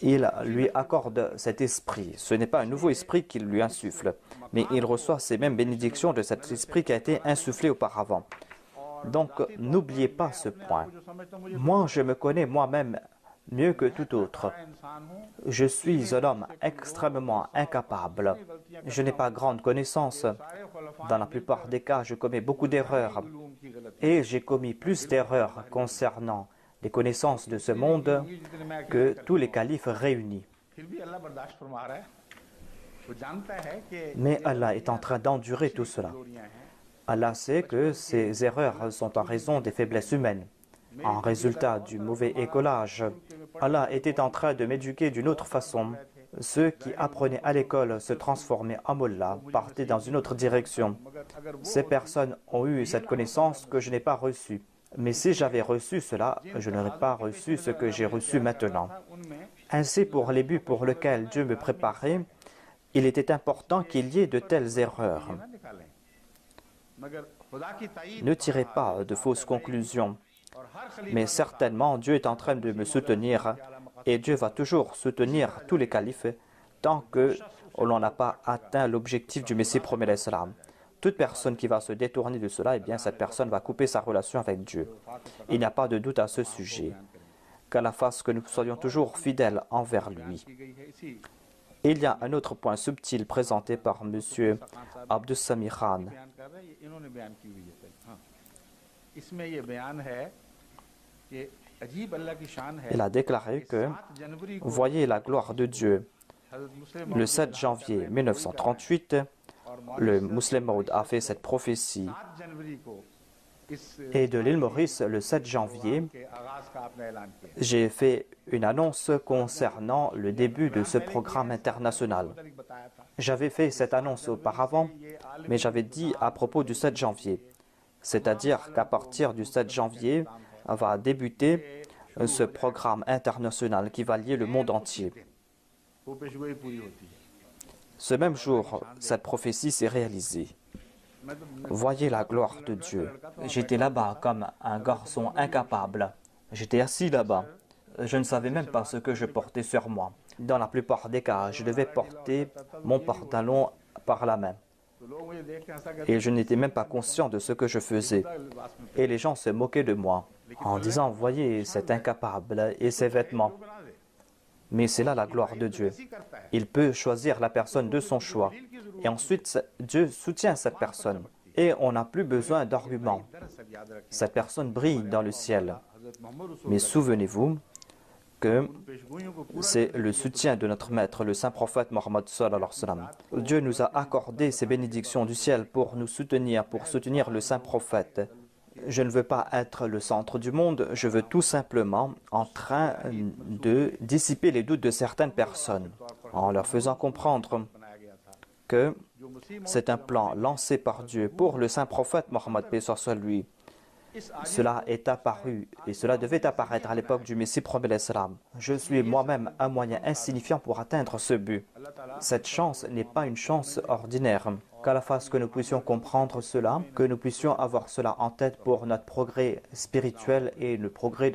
il lui accorde cet esprit. Ce n'est pas un nouveau esprit qu'il lui insuffle, mais il reçoit ces mêmes bénédictions de cet esprit qui a été insufflé auparavant. Donc, n'oubliez pas ce point. Moi, je me connais moi-même mieux que tout autre. Je suis un homme extrêmement incapable. Je n'ai pas grande connaissance. Dans la plupart des cas, je commets beaucoup d'erreurs. Et j'ai commis plus d'erreurs concernant les connaissances de ce monde que tous les califes réunis. Mais Allah est en train d'endurer tout cela. Allah sait que ces erreurs sont en raison des faiblesses humaines. En résultat du mauvais écolage, Allah était en train de m'éduquer d'une autre façon. Ceux qui apprenaient à l'école se transformaient en mullah, partaient dans une autre direction. Ces personnes ont eu cette connaissance que je n'ai pas reçue. Mais si j'avais reçu cela, je n'aurais pas reçu ce que j'ai reçu maintenant. Ainsi, pour les buts pour lesquels Dieu me préparait, il était important qu'il y ait de telles erreurs. Ne tirez pas de fausses conclusions. Mais certainement, Dieu est en train de me soutenir et Dieu va toujours soutenir tous les califes tant que l'on n'a pas atteint l'objectif du Messie promis l'Islam. Toute personne qui va se détourner de cela, eh bien, cette personne va couper sa relation avec Dieu. Il n'y a pas de doute à ce sujet. Qu'Allah fasse que nous soyons toujours fidèles envers lui. Il y a un autre point subtil présenté par M. Abdus Sami Khan. इसमें ये बयान है कि अजीब अल्लाह की शान है Il a déclaré que, 7 जनवरी को voyez la gloire de Dieu. हज़रत मुस्लिम Le 7 janvier 1938, le Muslim Maud a fait cette prophétie. 7 जनवरी को इस Et de l'île Maurice, le 7 janvier, के आगाज का आपने ऐलान किया j'ai fait une annonce concernant le début de ce programme international. मुतालिक बताया था J'avais fait cette annonce auparavant, mais j'avais dit à propos du 7 janvier. C'est-à-dire qu'à partir du 7 janvier va débuter ce programme international qui va lier le monde entier. वो पेशगोई पूरी होती है Ce même jour, cette prophétie s'est réalisée. मैं तो Voyez la gloire de Dieu. J'étais là-bas comme un garçon incapable. J'étais assis là-bas. Je ne savais même pas ce que je portais sur moi. Dans la plupart des cas, je devais porter mon pantalon par la main. तो लोग मुझे देख के हंसा करते Et je n'étais même pas conscient de ce que je faisais. लिबास में Et les gens se moquaient de moi en disant, voyez cet incapable et ses vêtements. बना दे Mais c'est là la gloire de Dieu. ऐसी करता है Il peut choisir la personne de son choix. Et ensuite, Dieu soutient cette personne. Et on n'a plus besoin d'arguments. दरअसल याद रखें Cette personne brille dans le ciel. हज़रत मोहम्मद रसूल Mais souvenez-vous que पेशगोइयों को पूरा c'est le soutien de notre maître, le saint prophète Mohammed sallallahu alayhi wa sallam. Dieu nous a accordé ces bénédictions du ciel pour nous soutenir, pour soutenir le saint prophète. Je ne veux pas être le centre du monde, je veux tout simplement en train de dissiper les doutes de certaines personnes, en leur faisant comprendre बनाया गया था que जो मुसीम c'est un plan lancé par Dieu pour le saint prophète Mohammed paix soit sur lui. इस Cela est apparu et cela devait apparaître à l'époque du Messie promis l'Islam. Je suis moi-même un moyen insignifiant pour atteindre ce but. अल्लाह ताला Cette chance n'est pas une chance ordinaire. Qu'Allah fasse que nous puissions comprendre cela, que nous puissions avoir cela en tête pour notre progrès spirituel et le progrès